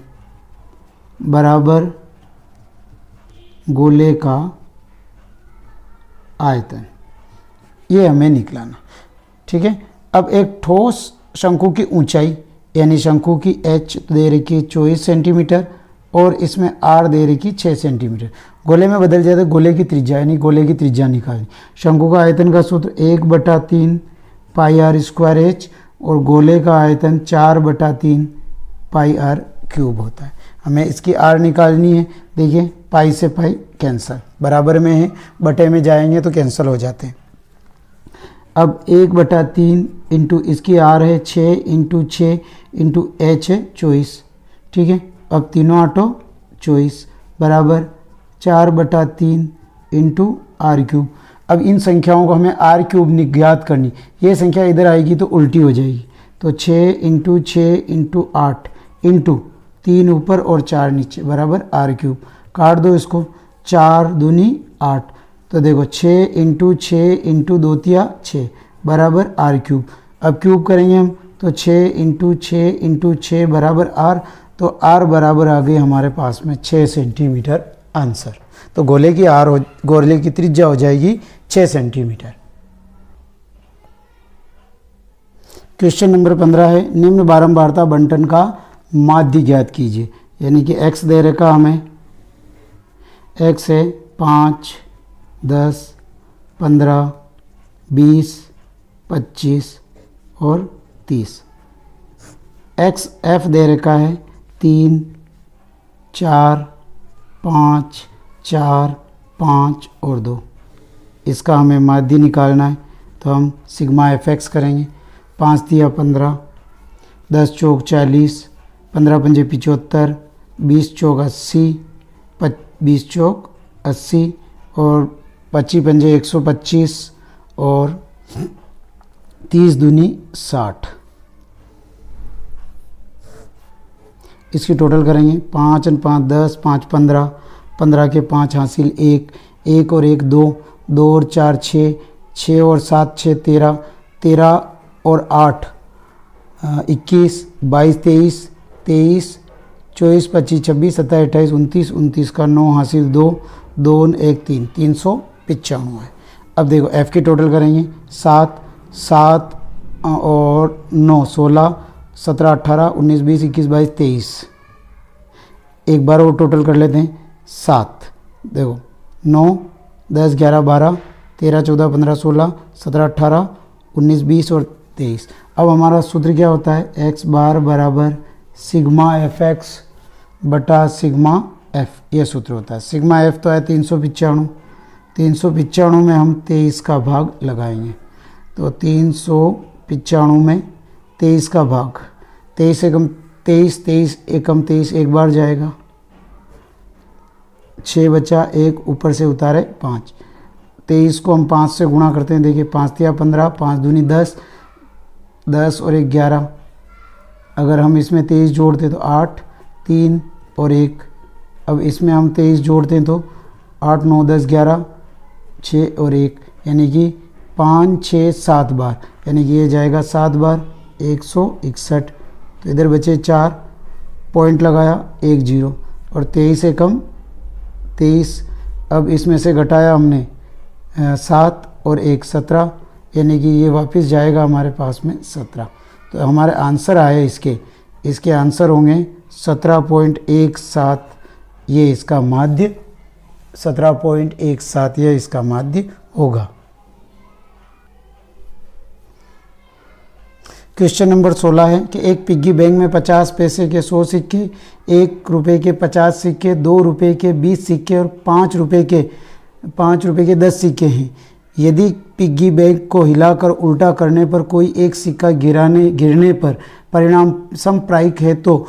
बराबर गोले का आयतन, ये हमें निकलाना। ठीक है, अब एक ठोस शंकु की ऊंचाई, यानी शंकु की h दे रखी 24 सेंटीमीटर और इसमें r दे रखी 6 सेंटीमीटर। गोले में बदल जाए तो गोले की त्रिज्या, यानी गोले की त्रिज्या निकालनी। शंकु का आयतन का सूत्र 1/3 पाई आर स्क्वायर एच और गोले का आयतन 4/3 पाई आर क्यूब होता है। हमें इसकी आर निकालनी है। देखिए, पाई से पाई कैंसल, बराबर में है, बटे में जाएंगे तो कैंसिल हो जाते हैं। अब 1/3 इंटू इसकी आर है 6 इंटू 6 इंटू एच है 24। ठीक है, अब तीनों आठों 24 बराबर 4/3 इंटू आर क्यूब। अब इन संख्याओं को हमें आर क्यूब ज्ञात करनी, ये संख्या इधर आएगी तो उल्टी हो जाएगी, तो 6 इंटू 6 इंटू 8 इंटू 3 ऊपर और 4 नीचे बराबर आर क्यूब। काट दो इसको, 4 दूनी 8, तो देखो 6 इंटू 6 इंटू 2 तिया 6 बराबर आर क्यूब। अब क्यूब करेंगे हम तो 6 इंटू 6 इंटू 6 बराबर आर, तो आर बराबर आ गई हमारे पास में 6 सेंटीमीटर आंसर। तो गोले की त्रिज्या हो जाएगी 6 सेंटीमीटर। क्वेश्चन नंबर 15 है, निम्न बारंबारता बंटन का माध्य ज्ञात कीजिए। यानी कि x दे रखा हमें, x है 5, 10, 15, 20, 25 और 30। x f दे रखा है 3, 4, 5, 4, 5 और 2। इसका हमें माध्य निकालना है, तो हम सिग्मा एफ एक्स करेंगे। 5 तिया 15, 10 चौक 40, 15 पंजे 75, 20 चौक 80, 20 चौक 80 और 25 पंजे 125 और 30 दूनी 60। इसकी टोटल करेंगे। 5 और 5 10, 5 15, 15 के 5 हासिल 1, 1 और 1 2, 2 और 4 6, 6 और 7 6 13, 13 और 8 21, 22 23, 23 24 25 26 27 28 29, 29 का 9 हासिल 2, 2 1 3, 395 है। अब देखो f की टोटल करेंगे। 7 7 और 9 16, 17 18 19 20 21 22 23। एक बार और टोटल कर लेते हैं। 7 देखो 9 10 11 12 13 14 15 16 17 18 19 20 और 23। अब हमारा सूत्र क्या होता है, x बार बराबर सिग्मा एफ एक्स बटा सिग्मा एफ, ये सूत्र होता है। सिग्मा एफ तो है 395, 395 में हम 23 का भाग लगाएंगे। तो 395 में 23 का भाग, 23 एकम 23, 23 एकम 23 एक बार जाएगा, 6 बचा, 1 ऊपर से उतारे 5। 23 को हम 5 से गुणा करते हैं। देखिए 5 तिया 15, 5 दूनी 10, 10 और 1 11। अगर हम इसमें 23 जोड़ते तो 8, 3 और 1। अब इसमें हम 23 जोड़ते हैं तो 8 9 10 11, 6 और 1, यानी कि 5 6 7 बार, यानी कि ये जाएगा 7 बार 161। तो इधर बचे 4, पॉइंट लगाया 1 0 और 23 से कम 23। अब इसमें से घटाया हमने 7 और 1 17, यानी कि ये वापस जाएगा हमारे पास में 17। तो हमारे आंसर आए इसके आंसर होंगे 17.17। ये इसका माध्य 17.17 ये इसका माध्य होगा। क्वेश्चन नंबर 16 है कि एक पिग्गी बैंक में 50 पैसे के 100 सिक्के, 1 रुपये के 50 सिक्के, 2 रुपये के 20 सिक्के और 5 रुपये के 10 सिक्के हैं। यदि पिग्गी बैंक को हिलाकर उल्टा करने पर कोई एक सिक्का गिरने पर परिणाम समप्रायिक है, तो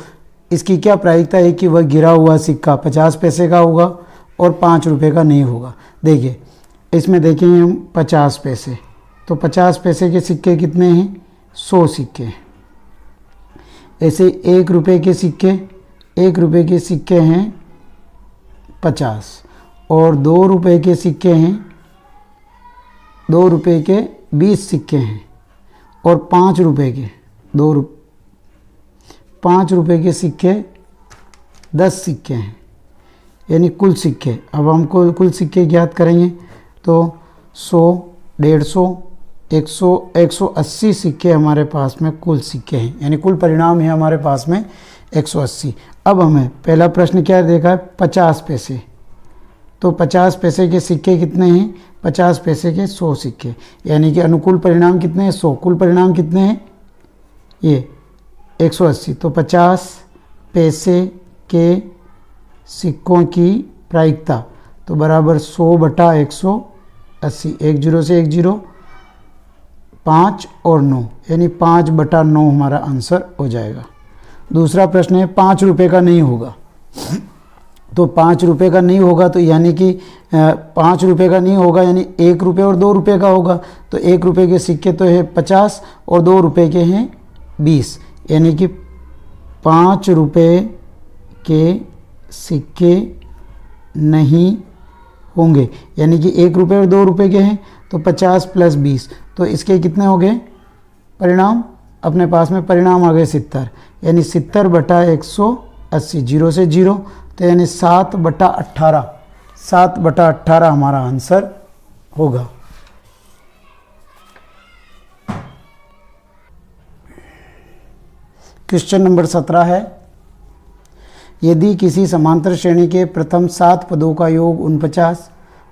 इसकी क्या प्रायिकता है कि वह गिरा हुआ सिक्का 50 पैसे का होगा और 5 रुपये का नहीं होगा। देखिए इसमें देखेंगे हम 50 पैसे, तो 50 पैसे के सिक्के कितने हैं, 100 सिक्के। ऐसे 1 रुपये के सिक्के हैं 50 और 2 रुपये के सिक्के हैं, 2 रुपये के 20 सिक्के हैं और 5 रुपये के 5 रुपये के सिक्के 10 सिक्के हैं, यानी कुल सिक्के। अब हम कुल सिक्के ज्ञात करेंगे तो 100 150 100 180 सिक्के हमारे पास में कुल सिक्के हैं, यानी कुल परिणाम है हमारे पास में 180। अब हमें पहला प्रश्न क्या देखा है, 50 पैसे। तो 50 पैसे के सिक्के कितने हैं, 50 पैसे के 100 सिक्के, यानी कि अनुकूल परिणाम कितने हैं, 100। कुल परिणाम कितने हैं, ये 180। तो 50 पैसे के सिक्कों की प्रायिकता तो बराबर 100 बटा 180, 1 0 से 1 0, 5 और 9, यानी 5 बटा 9 हमारा आंसर हो जाएगा। दूसरा प्रश्न है 5 रुपये का नहीं होगा। तो 5 रुपये का नहीं होगा तो यानी कि 5 रुपये का नहीं होगा, यानी 1 रुपये और 2 रुपये का होगा। तो 1 रुपये के सिक्के तो है 50 और 2 रुपये के हैं 20, यानी कि 5 रुपये के सिक्के नहीं होंगे, यानी कि 1 रुपये और 2 रुपये के हैं। तो 50 प्लस 20, तो इसके कितने हो गए परिणाम, अपने पास में परिणाम आ गए 70, यानी 70 बटा 180 80, 0 से 0 तो यानी 7/18, 7/18 हमारा आंसर होगा। क्वेश्चन नंबर 17 है, यदि किसी समांतर श्रेणी के प्रथम 7 पदों का योग 49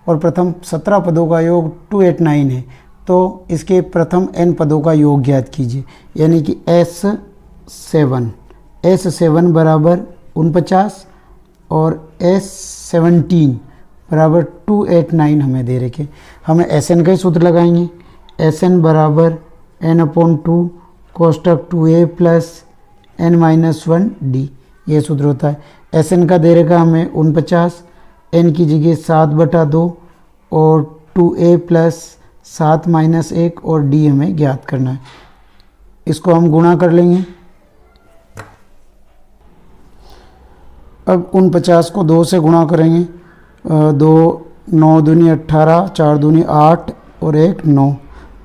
और प्रथम 17 पदों का योग 289 है तो इसके प्रथम n पदों का योग ज्ञात कीजिए। यानी कि S7 बराबर 49 और S17 बराबर 289 हमें दे रखे। हमें Sn का ही सूत्र लगाएंगे। Sn बराबर n/2 कोष्टक 2a प्लस n-1d, ये सूत्र होता है। Sn का दे रखा हमें 49, n की जगह 7/2 और 2a प्लस 7-1 और d हमें ज्ञात करना है। इसको हम गुणा कर लेंगे। अब 49 को 2 से गुणा करेंगे, 2 9 दूनी 18, 4 दूनी 8 और 1 9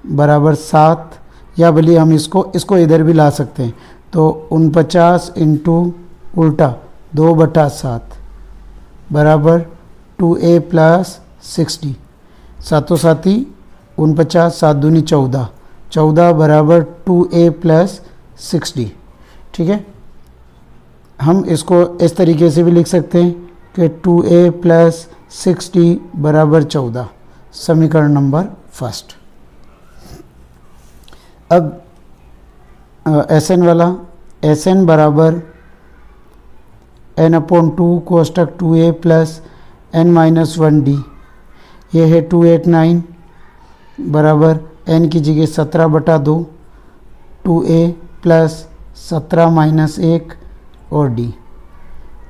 बराबर 7, या भले हम इसको इधर भी ला सकते हैं। तो 49 इंटू उल्टा 2/7 बराबर 2a प्लस 60, सातों साथी 49, 7 दूनी 14, 14 बराबर 2a प्लस 60। ठीक है, हम इसको इस तरीके से भी लिख सकते हैं कि 2a प्लस 60 बराबर 14, समीकरण नंबर फर्स्ट। अब Sn वाला, Sn बराबर n/2 कोष्टक 2a प्लस n-1d, ये है 289 बराबर n की जगह 17/2, 2a प्लस 17-1 और d।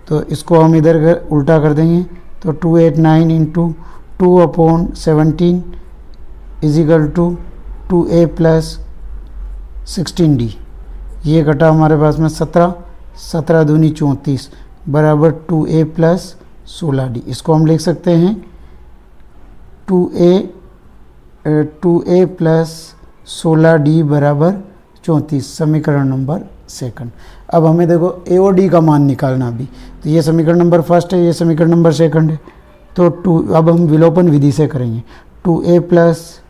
तो इसको हम इधर उल्टा कर देंगे तो 289 into 2/17 is equal to 2a plus 16d, ये घटा हमारे पास में 17 दूनी 34 बराबर 2a प्लस 16d। इसको हम लिख सकते हैं 2a प्लस 16d बराबर 34, समीकरण नंबर सेकंड। अब हमें देखो a और d का मान निकालना अभी, तो ये समीकरण नंबर फर्स्ट है, ये समीकरण नंबर सेकंड है। तो अब हम विलोपन विधि से करेंगे। 2a प्लस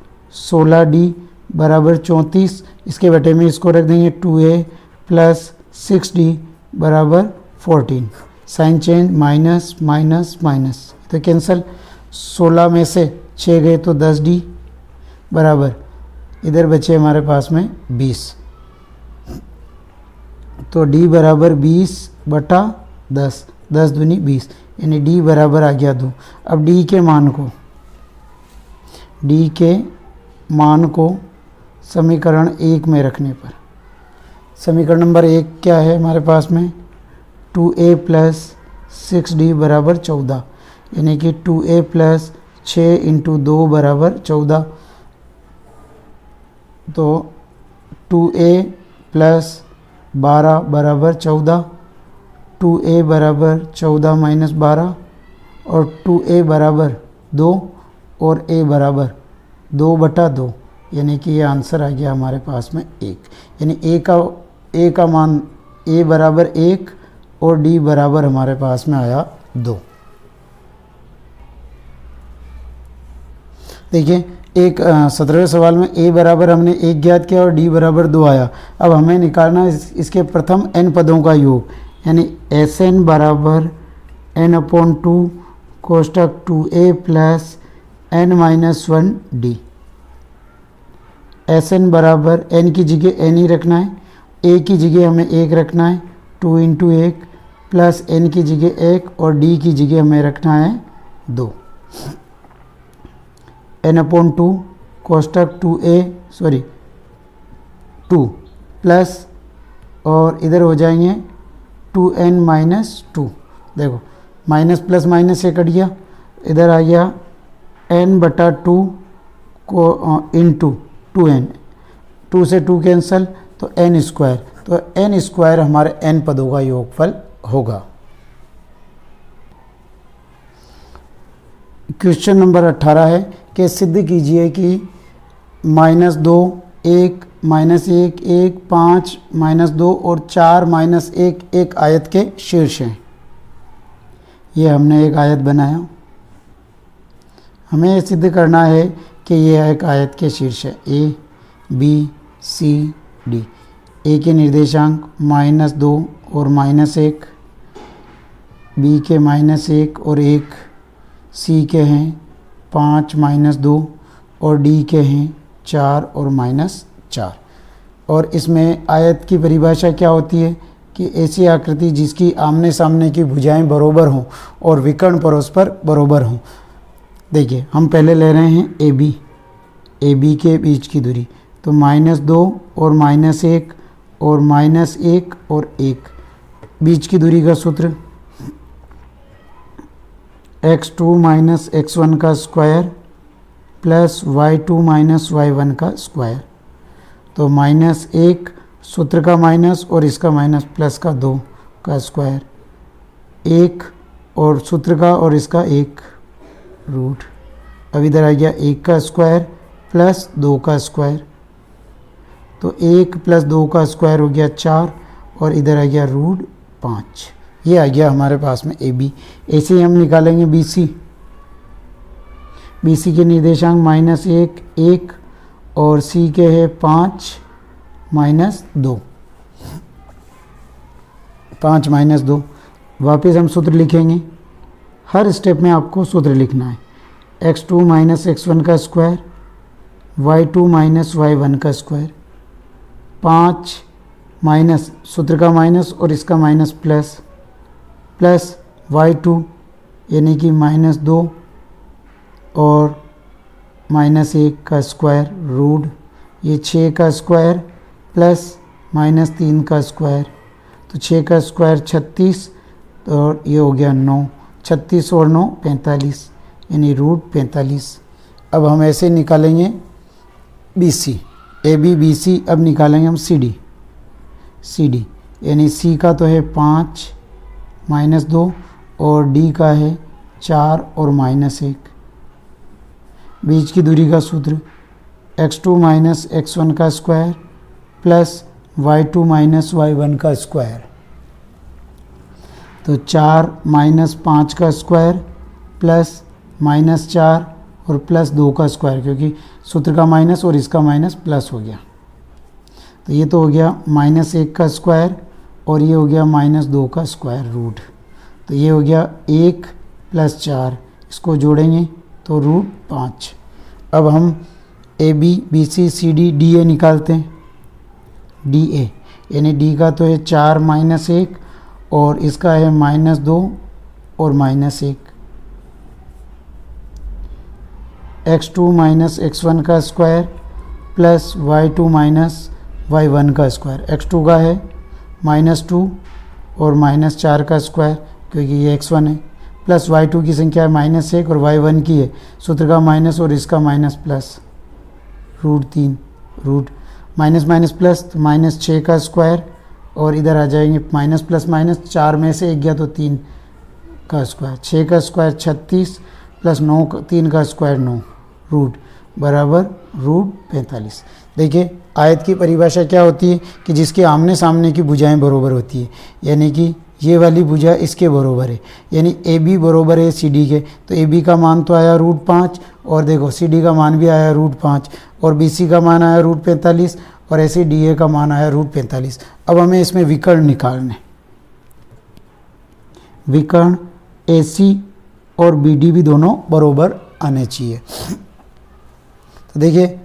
16d बराबर 34, इसके बटे में इसको रख देंगे 2a प्लस 6d बराबर 14, sine change minus minus minus तो कैंसिल, 16 में से 6 गए तो 10d बराबर इधर बचे हमारे पास में 20, तो d बराबर 20/10, 10 दूनी 20, यानी d बराबर आ गया 2। अब d के मान को समीकरण 1 में रखने पर, समीकरण नंबर 1 क्या है हमारे पास में, 2a प्लस 6d बराबर 14, यानी कि 2a प्लस 6 इंटू 2 बराबर 14, तो 2a प्लस 12 बराबर 14, 2a बराबर 14 माइनस 12 और 2a बराबर 2 और a बराबर 2/2, यानी कि ये आंसर आ गया हमारे पास में 1, यानी a का मान a बराबर 1 और d बराबर हमारे पास में आया 2। देखिए एक 17वें सवाल में a बराबर हमने 1 ज्ञात किया और d बराबर 2 आया। अब हमें निकालना इसके प्रथम n पदों का योग, यानी Sn बराबर n/2 कोष्टक 2a plus n-1d। Sn बराबर n की जगह n ही रखना है, a की जगह हमें 1 रखना है, 2 इंटू 1 प्लस n की जगह 1 और d की जगह हमें रखना है 2। n/2 कोष्टक 2 प्लस और इधर हो जाएंगे 2n-2, देखो माइनस प्लस माइनस से कट गया, इधर आ गया n/2 को इंटू 2n, 2 से 2 कैंसल तो n², तो n² हमारे n पदों का योगफल होगा। क्वेश्चन नंबर 18 है कि सिद्ध कीजिए कि -2, 1, माइनस एक, एक, 5, -2 और 4, -1 एक आयत के शीर्ष हैं। ये हमने एक आयत बनाया। हमें ये सिद्ध करना है कि ये एक आयत के शीर्ष है। ए, बी, सी, डी। ए के निर्देशांक -2 और -1, बी के -1 और 1, सी के हैं 5, -2 और डी के हैं 4 और -4। और इसमें आयत की परिभाषा क्या होती है कि ऐसी आकृति जिसकी आमने सामने की भुजाएं बराबर हों और विकर्ण परस्पर बराबर हों। देखिए हम पहले ले रहे हैं ए बी के बीच की दूरी, तो -2 और -1 और -1 और 1, बीच की दूरी का सूत्र x2 - x1 का स्क्वायर प्लस y2 - y1 का स्क्वायर। तो -1 सूत्र का माइनस और इसका माइनस प्लस का 2 का स्क्वायर, 1 और सूत्र का और इसका 1 रूट। अब इधर आ गया 1 का स्क्वायर प्लस 2 का स्क्वायर, तो 1 + 2 का स्क्वायर हो गया 4 और इधर आ गया √5। ये आ गया हमारे पास में ए बी। ऐसे ही हम निकालेंगे बी सी। बी सी के निर्देशांक -1, 1 और सी के है 5, -2, 5 -2। वापस हम सूत्र लिखेंगे। हर स्टेप में आपको सूत्र लिखना है। x2 - x1 का स्क्वायर, y2 - y1 का स्क्वायर, 5 माइनस सूत्र का माइनस और इसका माइनस प्लस y2 यानी कि -2 और -1 का स्क्वायर रूट, ये 6 का स्क्वायर प्लस -3 का स्क्वायर, तो 6 का स्क्वायर 36 और ये हो गया 9, 36 और 9 45 यानी √45। अब हम ऐसे निकालेंगे B C, A B B C. अब निकालेंगे हम सी डी यानी सी का तो है 5 -2 और डी का है 4 और -1। बीच की दूरी का सूत्र x2 - x1 का स्क्वायर प्लस y2 - y1 का स्क्वायर, तो 4 - 5 का स्क्वायर प्लस -4 और प्लस 2 का स्क्वायर, क्योंकि सूत्र का माइनस और इसका माइनस प्लस हो गया। तो ये तो हो गया -1 का स्क्वायर और ये हो गया -2 का स्क्वायर रूट। तो ये हो गया 1 + 4, इसको जोड़ेंगे तो √5। अब हम A B B C C D D A निकालते हैं। डी ए यानी डी का तो है 4 - 1 और इसका है -2 और -1। x2 - x1 का स्क्वायर प्लस y2 - y1 का स्क्वायर, x2 का है -2 और -4 का स्क्वायर क्योंकि ये x1 है, प्लस y2 की संख्या है -1 और y1 की है सूत्र का माइनस और इसका minus plus √3 root minus plus तो -6 का स्क्वायर और इधर आ जाएंगे माइनस प्लस माइनस, 4 में से 1 गया तो 3 का स्क्वायर, 6 का स्क्वायर 36 प्लस 9 3 का स्क्वायर 9 रूट बराबर √45। देखिए आयत की परिभाषा क्या होती है कि जिसके आमने सामने की भुजाएं बराबर होती है, यानी कि ये वाली भुजा इसके बराबर है, यानी ए बी बराबर है सी डी के, तो ए बी का मान तो आया √5 और देखो सी डी का मान भी आया √5 और बी सी का मान आया √45 और ऐसे डी ए का मान आया √45। अब हमें इसमें विकर्ण निकालने, विकर्ण ए सी और बी डी भी दोनों बराबर आने चाहिए। तो देखिए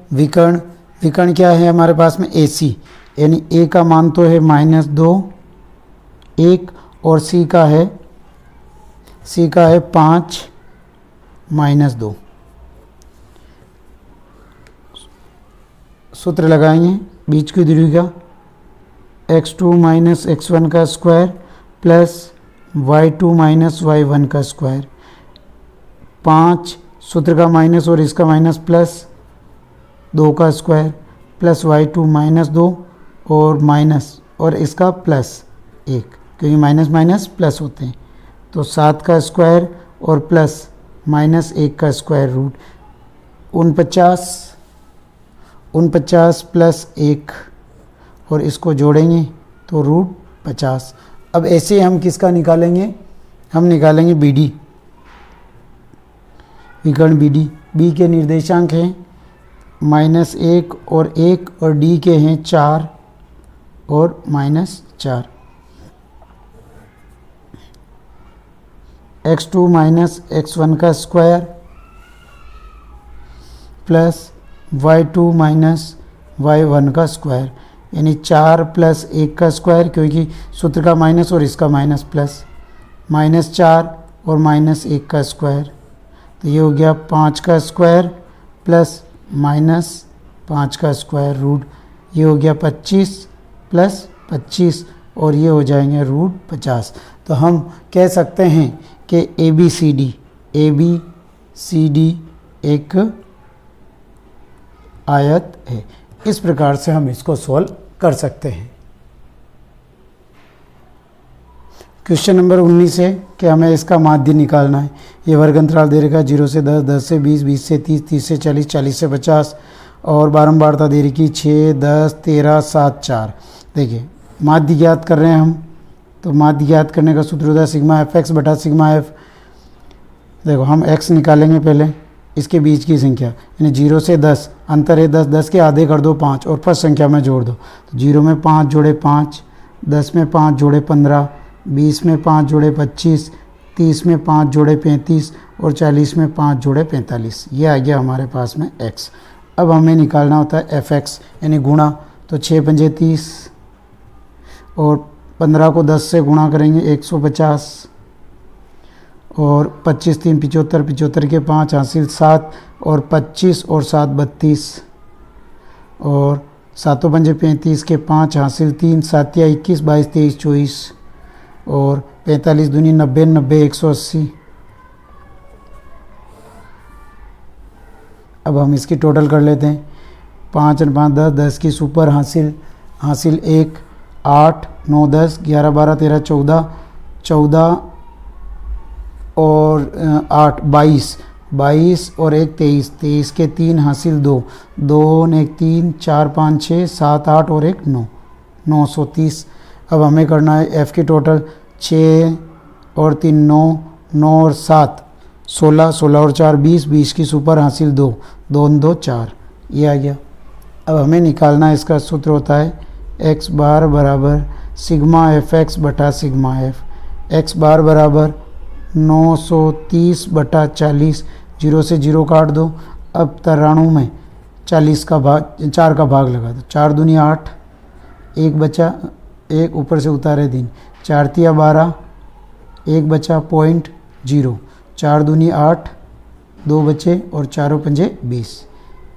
विकर्ण क्या है हमारे पास में ए सी, यानी ए का मान तो है -2 1 और सी का है 5 -2। सूत्र लगाएंगे बीच की दूरी का x2 - x1 का स्क्वायर प्लस y2 - y1 का स्क्वायर, 5 सूत्र का माइनस और इसका माइनस प्लस 2 का स्क्वायर प्लस y2 -2 और माइनस और इसका प्लस 1, क्योंकि माइनस माइनस प्लस होते हैं, तो 7 का स्क्वायर और प्लस -1 का स्क्वायर रूट 49 49 प्लस 1 और इसको जोड़ेंगे तो √50। अब ऐसे हम किसका निकालेंगे, हम निकालेंगे BD, विकर्ण BD। B के निर्देशांक हैं -1 और 1 और D के हैं 4 और -4। x2 माइनस x1 का square plus y2 minus y1 का स्क्वायर, यानी 4 प्लस 1 का स्क्वायर, क्योंकि सूत्र का माइनस और इसका माइनस प्लस, -4 और -1 का स्क्वायर, तो ये हो गया 5 का स्क्वायर प्लस -5 का स्क्वायर रूट, ये हो गया 25 प्लस 25 और ये हो जाएंगे √50। तो हम कह सकते हैं कि ABCD एक आयत है। इस प्रकार से हम इसको सॉल्व कर सकते हैं। क्वेश्चन नंबर 19 है कि हमें इसका माध्य निकालना है। ये वर्ग अंतराल दे रखा है 0 से 10, 10 से 20, 20 से 30, 30 से 40, 40 से 50 और बारंबारता दे रखी 6, 10, 13, 7, 4। देखिए माध्य ज्ञात कर रहे हैं हम, तो माध्य ज्ञात करने का सूत्र होता है सिग्मा fx बटा सिग्मा f। देखो हम x निकालेंगे पहले, इसके बीच की संख्या, यानी 0 से 10 अंतर है 10, 10 के आधे कर दो 5 और फर्स्ट संख्या में जोड़ दो, तो 0 में 5 जोड़े 5, 10 में 5 जोड़े 15, 20 में 5 जोड़े 25, 30 में 5 जोड़े 35 और 40 में 5 जोड़े 45। ये आ गया हमारे पास में x। अब हमें निकालना होता है fx यानी गुणा, तो 6 पंजे 30 और 15 को 10 से गुणा करेंगे 150 और 25 3 75, 75 के 5 हासिल 7 और 25 और 7 32 और 7 पंजे 35 के 5 हासिल 3, 7 या 21, 22 23 24 और 45 दूनी 90, 90 180। अब हम इसकी टोटल कर लेते हैं। 5 और 5 10, 10 की सुपर हासिल 1, 8 9 10 11 12 13 14, 14 और 8 22, 22 और 1 23, 23 के 3 हासिल 2, 2 1 3 4 5 6 7 8 और 1 9, 930। अब हमें करना है f की टोटल, 6 और 3 9, 9 और 7 16, 16 और 4 20, 20 की सुपर हासिल 2, 2 2 4, ये आ गया। अब हमें निकालना है, इसका सूत्र होता है x बार बराबर सिग्मा fx बटा सिग्मा f। x बार बराबर 930 बटा 40, 0 से 0 काट दो। अब 93 में 40 का भाग 4 का भाग लगा दो, 4 दूनी 8, 1 बचा, 1 ऊपर से उतारे 3, 4 तिया 12, 1 बचा 0.0, 4 दूनी 8, 2 बचे और 4 पंजे 20,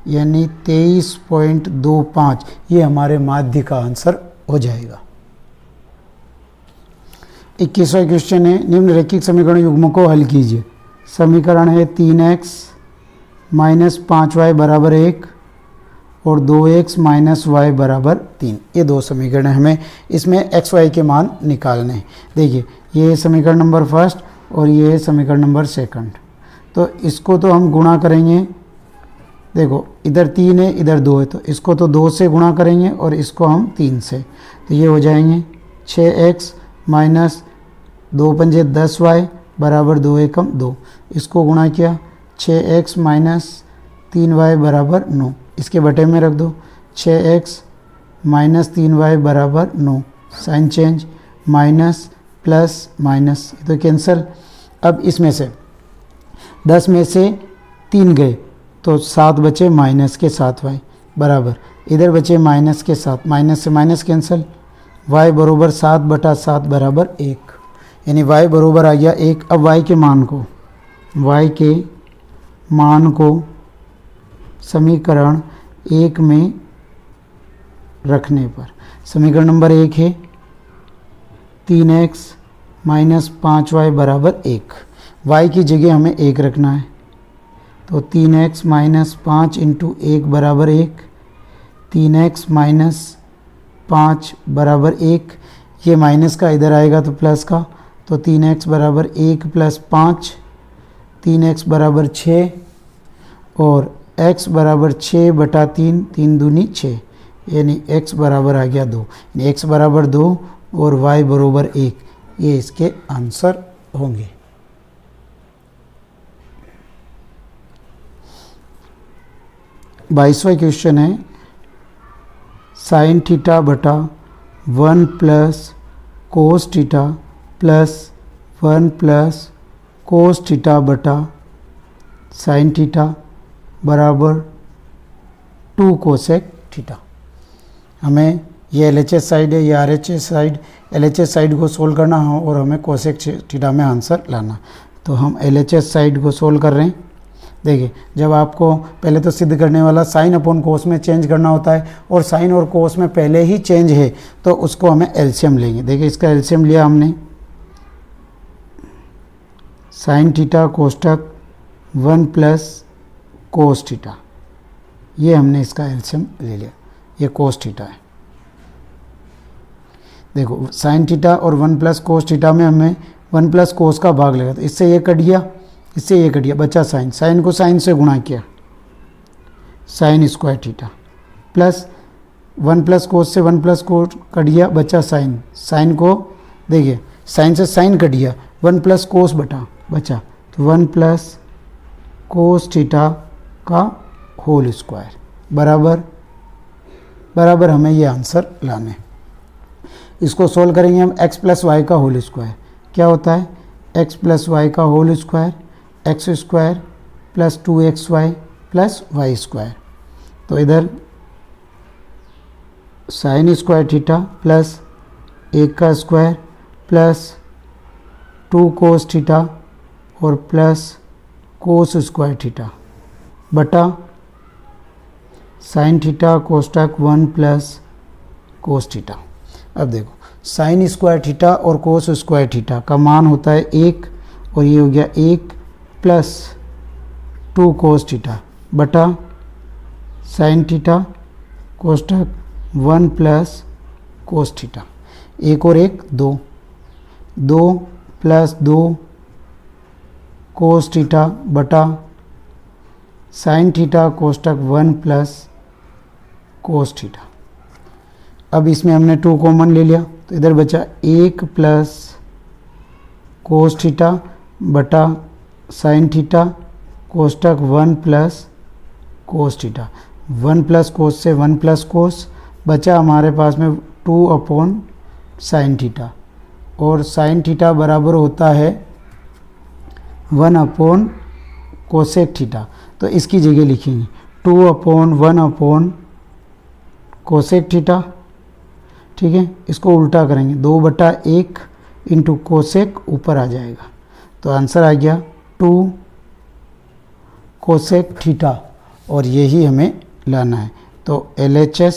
यानी 23.25। ये हमारे माध्य का आंसर हो जाएगा। 21वां क्वेश्चन है, निम्नलिखित समीकरण युग्म को हल कीजिए। समीकरण है 3x माइनस 5y बराबर 1 और 2x माइनस y बराबर 3। ये दो समीकरण है, हमें इसमें x y के मान निकालने हैं। देखिए ये समीकरण नंबर फर्स्ट और ये समीकरण नंबर सेकंड। तो इसको तो हम गुणा करेंगे, देखो इधर 3 है इधर 2 है, तो इसको तो 2 से गुणा करेंगे और इसको हम 3 से, तो ये हो जाएंगे 6x माइनस 2 पंजे 10y बराबर 2 एकम 2। इसको गुणा किया 6x माइनस 3y बराबर 9, इसके बटे में रख दो, 6x माइनस 3y बराबर 9, sine change, minus plus minus तो कैंसिल। अब इसमें से 10 में से 3 गए तो 7 बचे माइनस के 7y बराबर, इधर बचे माइनस के 7, माइनस से माइनस कैंसिल, y बराबर 7 बटा 7 बराबर 1, यानी y बराबर आ गया 1। अब y के मान को समीकरण 1 में रखने पर, समीकरण नंबर 1 है 3x माइनस 5y बराबर 1, y की जगह हमें 1 रखना है, तो 3x माइनस 5 इंटू 1 बराबर 1, 3x माइनस 5 बराबर 1, ये माइनस का इधर आएगा तो प्लस का, तो 3x बराबर 1 प्लस 5, 3x बराबर 6 और x बराबर 6/3, 3 दूनी 6, यानी x बराबर आ गया 2, यानी x बराबर 2 और y बराबर 1, ये इसके आंसर होंगे। बाईसवां क्वेश्चन है साइन थीटा बटा 1 plus cos theta plus 1 plus cos theta बटा साइन थीटा बराबर 2 कोसेक थीटा। हमें ये LHS साइड है, ये RHS साइड, LHS साइड को सोल्व करना हो और हमें कोसेक थीटा में आंसर लाना। तो हम LHS साइड को सोल्व कर रहे हैं। देखिए, जब आपको पहले तो सिद्ध करने वाला साइन अपॉन कोस में चेंज करना होता है और साइन और कोस में पहले ही चेंज है तो उसको हमें एलसीएम लेंगे। देखिए, इसका एलसीएम लिया हमने, साइन थीटा कोष्टक 1 प्लस कोस थीटा, ये हमने इसका एलसीएम ले लिया, ये कोस थीटा है। देखो, साइन थीटा और 1 प्लस कोस थीटा में हमें 1 प्लस कोस का भाग लगा, तो इससे ये कट गया, इससे ये कट गया, बचा साइन, साइन को साइन से गुणा किया, sign square theta, plus 1 plus cos से 1 प्लस कोस कट गया, बचा साइन, साइन को देखिए साइन से साइन कट गया, 1 प्लस कोस बचा, तो 1 प्लस कोस थीटा का होल स्क्वायर बराबर हमें ये आंसर लाने। इसको सोल्व करेंगे हम, x प्लस वाई का होल स्क्वायर क्या होता है, x प्लस वाई का whole square X square plus 2xy plus Y square. तो इधर साइन स्क्वायर थीटा प्लस 1 का स्क्वायर प्लस 2 कोस थीटा और प्लस कोस स्क्वायर थीटा बटा साइन थीटा कोष्टक 1 प्लस कोस थीटा। अब देखो, साइन स्क्वायर थीटा और कोस स्क्वायर थीटा का मान होता है 1 और ये हो गया 1 प्लस 2 कोस थीटा बटा साइन थीटा कोष्टक 1 प्लस कोस थीटा। 1 और 1 2, 2 प्लस 2 कोस थीटा बटा साइन थीटा कोष्टक 1 प्लस कोस थीटा। अब इसमें हमने 2 कॉमन ले लिया तो इधर बचा 1 प्लस कोस थीटा बटा साइन थीटा कोष्टक 1 plus cos theta. 1 plus cos से 1 प्लस कोस बचा हमारे पास में 2 अपॉन साइन थीटा, और साइन थीटा बराबर होता है 1 अपॉन कोसेक थीटा। तो इसकी जगह लिखेंगे 2 अपॉन 1 अपॉन कोसेक थीटा, ठीक है। इसको उल्टा करेंगे, 2/1 इंटू कोसेक ऊपर आ जाएगा, तो आंसर आ गया 2 कोसेक थीटा, और यही हमें लाना है। तो LHS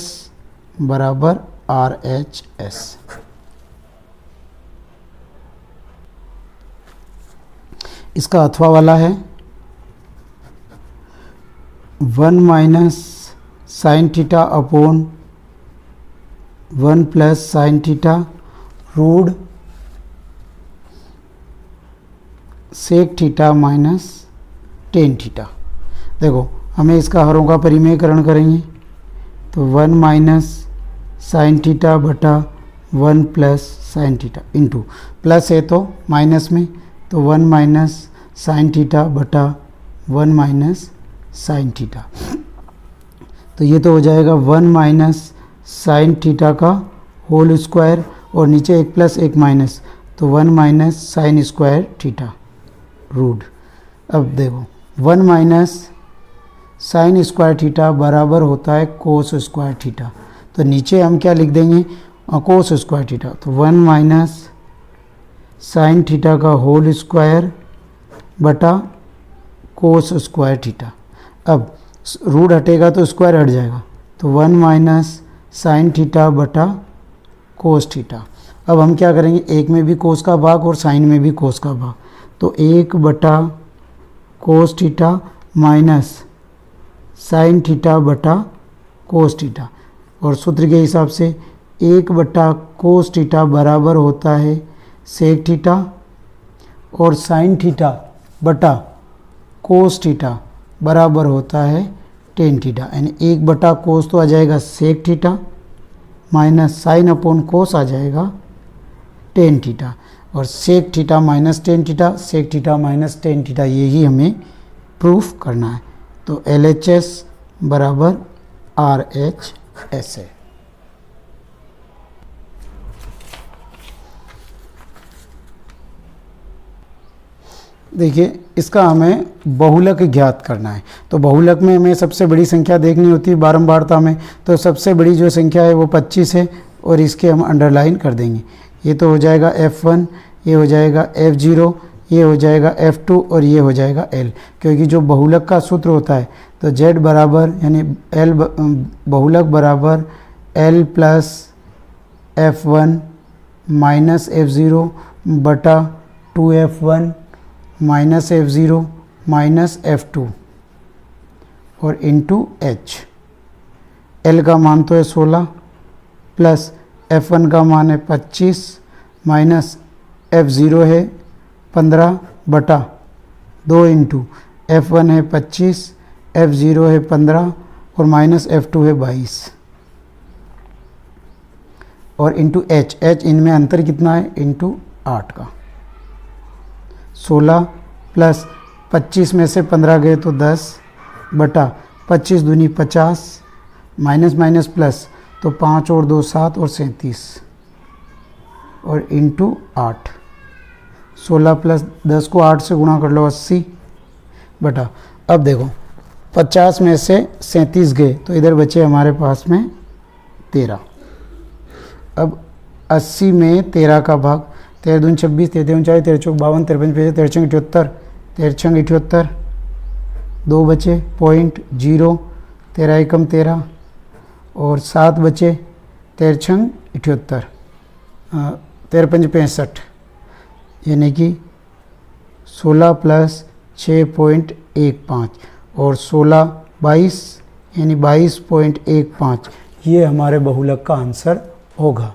बराबर RHS। इसका अथवा वाला है 1 minus sine theta upon 1 plus sine theta root sec theta minus tan theta. देखो, हमें इसका हरों का परिमेयकरण करेंगे तो 1 माइनस साइन थीटा बटा 1 plus sine theta into, plus है तो माइनस में, तो 1 माइनस साइन थीटा बटा 1 माइनस साइन थीटा। तो ये तो हो जाएगा 1 माइनस साइन थीटा का होल स्क्वायर, और नीचे 1 प्लस 1 माइनस, तो 1 minus sine square theta root. अब देखो, 1 माइनस साइन स्क्वायर थीटा बराबर होता है कोस स्क्वायर थीटा, तो नीचे हम क्या लिख देंगे, कोस स्क्वायर थीटा। तो 1 माइनस साइन थीटा का होल स्क्वायर बटा कोस स्क्वायर थीटा। अब रूट हटेगा तो स्क्वायर हट जाएगा, तो 1 माइनस साइन थीटा बटा कोस थीटा। अब हम क्या करेंगे, एक में भी कोस का भाग और साइन में भी कोस का भाग, तो 1 बटा cos theta minus sine theta बटा कोस थीटा, और सूत्र के हिसाब से 1 बटा कोस थीटा बराबर होता है सेक थीटा, और साइन थीटा बटा कोस थीटा बराबर होता है टेन थीटा, यानी 1/cos तो आ जाएगा sec theta minus sine upon cos आ जाएगा टेन थीटा, और sec theta minus tan theta, sec theta minus tan theta, यही हमें प्रूफ करना है। तो LHS बराबर RHS है। देखिए इसका हमें बहुलक ज्ञात करना है। तो बहुलक में हमें सबसे बड़ी संख्या देखनी होती है बारंबारता में, तो सबसे बड़ी जो संख्या है वो 25 है, और इसके हम अंडरलाइन कर देंगे। ये तो हो जाएगा F1, ये हो जाएगा F0, ये हो जाएगा F2 और ये हो जाएगा L, क्योंकि जो बहुलक का सूत्र होता है तो Z बराबर यानी L बहुलक बराबर L plus F1 minus F0 बटा 2F1 minus F0 minus F2 और इंटू H। L का मान तो है 16 प्लस F1 का मान है 25 माइनस F0 है 15 बटा 2 इंटू F1 है 25, F0 है 15 और माइनस F2 है 22 और इंटू H। H इनमें अंतर कितना है? इंटू 8 का। 16 प्लस 25 में से 15 गए तो 10 बटा 25 दूनी 50 माइनस माइनस प्लस तो 5 और 2 7 और 37 और इंटू 8। 16 प्लस 10 को 8 से गुणा कर लो 80 बटा, अब देखो 50 में से 37 गए तो इधर बचे हमारे पास में 13। अब 80 में 13 का भाग, 13 दूनी 26, 13 39, 13 चौक 52, 53 55, 13 छंग 78, 13 छंग 78, 2 बचे पॉइंट 0, 13 एकम 13 और 7 बचे 13 छंग 78, 13 पंज 65, यानी कि 16 प्लस 6.15 और 16 22 यानी 22.15, ये हमारे बहुलक का आंसर होगा।